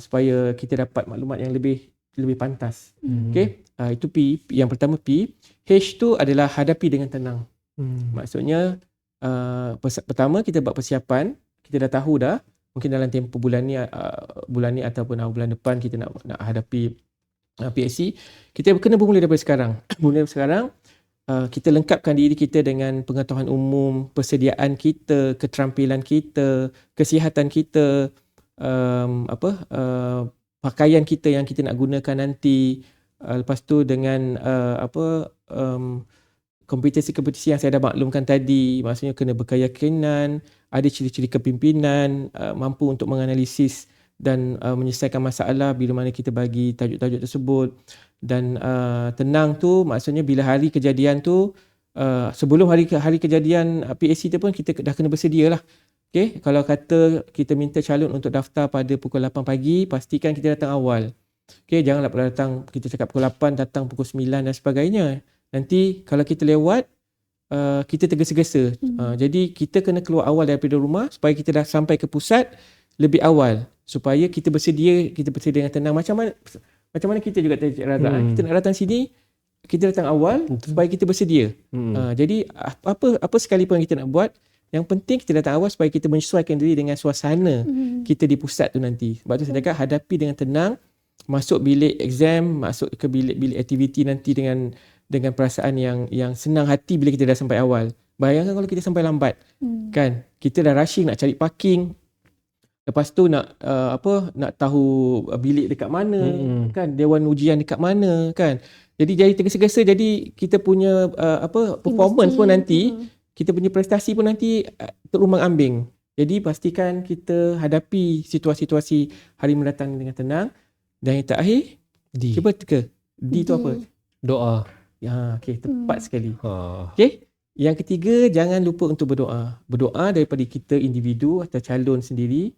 supaya kita dapat maklumat yang lebih pantas. Okay, itu P. Yang pertama P. H tu adalah hadapi dengan tenang. Maksudnya pertama kita buat persiapan. Kita dah tahu dah mungkin dalam tempoh bulan ni ataupun bulan depan kita nak hadapi PSC. Kita kena bermula daripada sekarang. Kita lengkapkan diri kita dengan pengetahuan umum, persediaan kita, keterampilan kita, kesihatan kita, pakaian kita yang kita nak gunakan nanti. Lepas tu dengan kompetisi-kompetisi yang saya dah maklumkan tadi, maksudnya kena berkeyakinan, ada ciri-ciri kepimpinan, mampu untuk menganalisis dan menyelesaikan masalah bila mana kita bagi tajuk-tajuk tersebut. Dan tenang tu maksudnya bila hari kejadian tu, sebelum hari kejadian PSC tu pun kita dah kena bersedia lah. Okay? Kalau kata kita minta calon untuk daftar pada pukul 8 pagi, pastikan kita datang awal. Okay? Janganlah datang, kita cakap pukul 8, datang pukul 9 dan sebagainya. Nanti kalau kita lewat, kita tergesa-gesa. Jadi kita kena keluar awal daripada rumah supaya kita dah sampai ke pusat lebih awal supaya kita bersedia dengan tenang. Macam mana kita juga tadi Cik Razak, kita nak datang sini, kita datang awal supaya kita bersedia. Jadi apa sekalipun kita nak buat, yang penting kita datang awal supaya kita menyesuaikan diri dengan suasana kita di pusat tu nanti. Sebab tu saya cakap hadapi dengan tenang, masuk bilik exam, masuk ke bilik aktiviti nanti dengan perasaan yang senang hati bila kita dah sampai awal. Bayangkan kalau kita sampai lambat, kan? Kita dah rushing nak cari parking. Lepas tu nak tahu bilik dekat mana, kan? Dewan ujian dekat mana, kan? Jadi tergesa-gesa, jadi kita punya performance pun nanti, kita punya prestasi pun nanti terumbang-ambing. Jadi pastikan kita hadapi situasi-situasi hari mendatang dengan tenang. Dan yang terakhir, cuba teka. D tu apa? Doa. Ya, okey, tepat sekali. Okey. Yang ketiga, jangan lupa untuk berdoa. Berdoa daripada kita individu atau calon sendiri.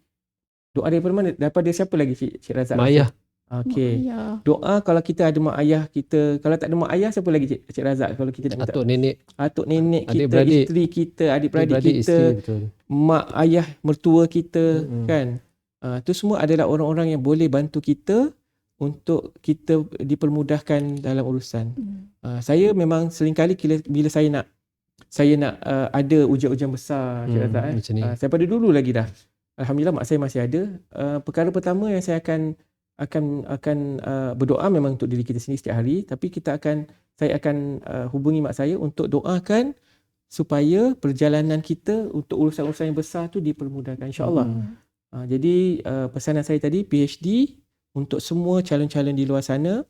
Doa daripada mana? Daripada siapa lagi Cik Razak? Mak ayah. Okey. Doa kalau kita ada mak ayah kita. Kalau tak ada mak ayah, siapa lagi Cik Razak? Kalau kita nak minta. Atuk nenek. Atuk nenek kita, Adik-beradik. isteri kita, adik-beradik kita, Isteri, betul. mak ayah mertua kita, kan? Itu semua adalah orang-orang yang boleh bantu kita untuk kita dipermudahkan dalam urusan. Saya memang seringkali bila saya nak ada ujian-ujian besar, Cik Razak, macam ni. saya pada dulu lagi dah. Alhamdulillah mak saya masih ada. Perkara pertama yang saya akan berdoa memang untuk diri kita sendiri setiap hari, tapi saya akan hubungi mak saya untuk doakan supaya perjalanan kita untuk urusan-urusan yang besar tu dipermudahkan, insya-Allah. Jadi pesanan saya tadi, PhD untuk semua calon-calon di luar sana,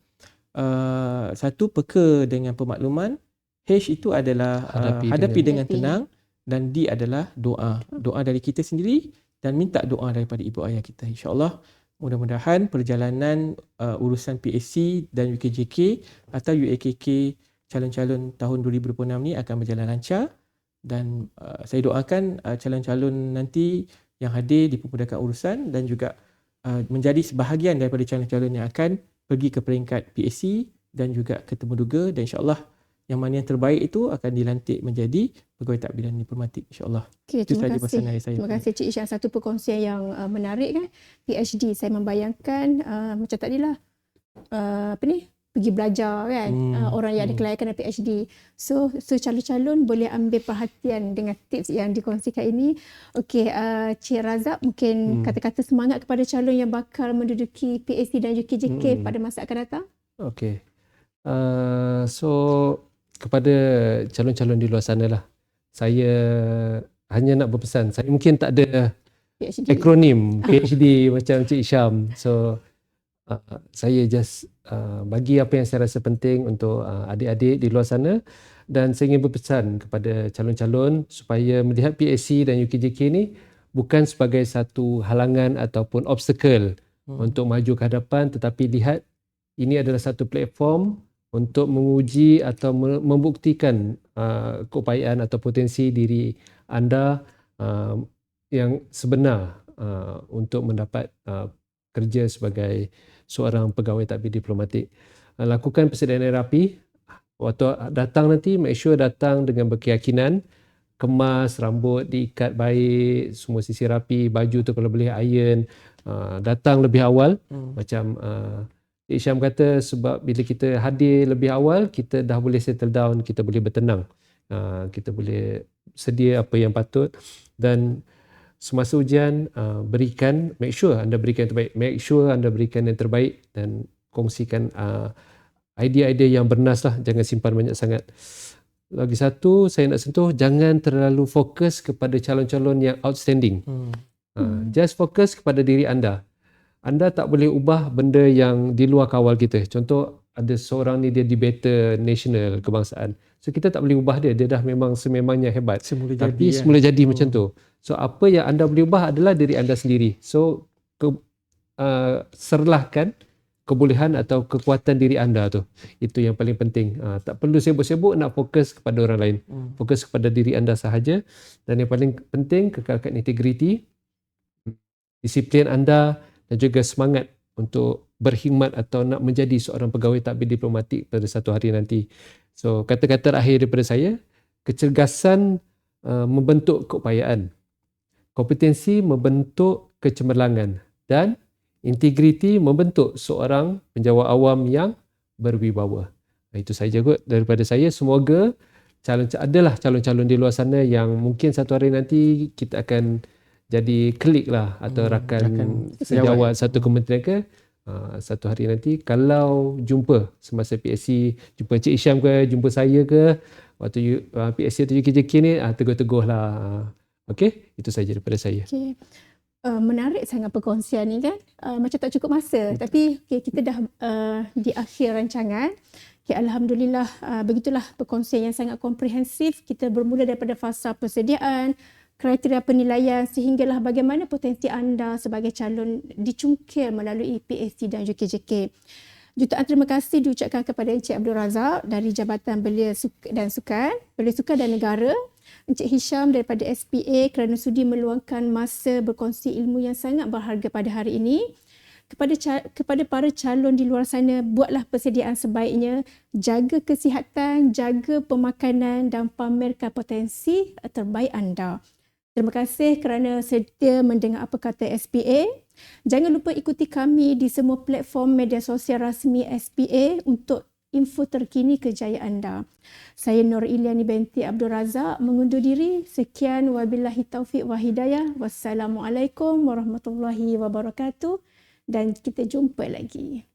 satu, peka dengan pemakluman. H itu adalah hadapi dengan tenang. Dan D adalah doa. Doa dari kita sendiri dan minta doa daripada ibu ayah kita, insya-Allah. Mudah-mudahan perjalanan urusan PSC dan UKJK atau UAKK calon-calon tahun 2026 ni akan berjalan lancar. Dan saya doakan calon-calon nanti yang hadir dipermudahkan urusan dan juga menjadi sebahagian daripada calon-calon yang akan pergi ke peringkat PSC dan juga ke Temuduga, dan insya-Allah yang mana yang terbaik itu akan dilantik menjadi pegawai tadbiran diplomatik, insya-Allah. Okay, Itu saja pesan dari saya. Terima kasih Cik Isyam. Satu perkongsian yang menarik, kan. PhD, saya membayangkan macam tadilah pergi belajar, kan. Orang yang ada kelayakan dan PhD. So calon-calon boleh ambil perhatian dengan tips yang dikongsikan ini. Okey, Cik Razak mungkin kata-kata semangat kepada calon yang bakal menduduki PhD dan UKJK pada masa akan datang. Okey. So kepada calon-calon di luar sana lah, saya hanya nak berpesan, saya mungkin tak ada PhD. akronim PhD macam Cik Isyam. So saya just bagi apa yang saya rasa penting untuk adik-adik di luar sana, dan saya ingin berpesan kepada calon-calon supaya melihat PSC dan UKJK ni bukan sebagai satu halangan ataupun obstacle untuk maju ke hadapan, tetapi lihat ini adalah satu platform untuk menguji atau membuktikan keupayaan atau potensi diri anda yang sebenar untuk mendapat kerja sebagai seorang pegawai tadbir diplomatik. Lakukan persediaan rapi. Waktu datang nanti, make sure datang dengan berkeyakinan, kemas, rambut diikat baik, semua sisi rapi, baju tu kalau boleh iron, datang lebih awal. Macam Isyam kata, sebab bila kita hadir lebih awal, kita dah boleh settle down, kita boleh bertenang, kita boleh sedia apa yang patut. Dan semasa ujian, make sure anda berikan yang terbaik, make sure anda berikan yang terbaik, dan kongsikan idea-idea yang bernas lah, jangan simpan banyak sangat. Lagi satu saya nak sentuh, jangan terlalu fokus kepada calon-calon yang outstanding. Just fokus kepada diri anda. Anda tak boleh ubah benda yang di luar kawal kita. Contoh, ada seorang ni dia debater nasional kebangsaan. So kita tak boleh ubah dia. Dia dah memang sememangnya hebat. Semula jadi macam tu. So apa yang anda boleh ubah adalah diri anda sendiri. So serlahkan kebolehan atau kekuatan diri anda tu. Itu yang paling penting. Tak perlu sibuk-sibuk nak fokus kepada orang lain. Fokus kepada diri anda sahaja. Dan yang paling penting, kekalkan integriti, disiplin anda, dan juga semangat untuk berkhidmat atau nak menjadi seorang pegawai tadbir diplomatik pada satu hari nanti. So kata-kata terakhir daripada saya, kecergasan membentuk keupayaan, kompetensi membentuk kecemerlangan, dan integriti membentuk seorang penjawat awam yang berwibawa. Itu saja kot daripada saya. Semoga adalah calon-calon di luar sana yang mungkin satu hari nanti kita akan jadi klik lah atau rakan sejawat satu kementerian ke, satu hari nanti kalau jumpa semasa PSC, jumpa Encik Isham ke, jumpa saya ke waktu PSC atau UKJK ni, tegur-tegur lah. Okey, itu saja daripada saya. Okay. Menarik sangat perkongsian ni kan. Macam tak cukup masa. Tapi kita dah di akhir rancangan. Alhamdulillah, begitulah perkongsian yang sangat komprehensif. Kita bermula daripada fasa persediaan, kriteria penilaian sehinggalah bagaimana potensi anda sebagai calon dicungkil melalui PSC dan UKJK. Jutaan terima kasih diucapkan kepada Encik Abdul Razak dari Jabatan Belia dan Sukan dan Negara, Encik Hisham daripada SPA kerana sudi meluangkan masa berkongsi ilmu yang sangat berharga pada hari ini. Kepada para calon di luar sana, buatlah persediaan sebaiknya, jaga kesihatan, jaga pemakanan dan pamerkan potensi terbaik anda. Terima kasih kerana sedia mendengar apa kata SPA. Jangan lupa ikuti kami di semua platform media sosial rasmi SPA untuk info terkini kejayaan anda. Saya Nur Iliani binti Abdul Razak mengundur diri. Sekian, wabillahi taufiq wa hidayah. Wassalamualaikum warahmatullahi wabarakatuh dan kita jumpa lagi.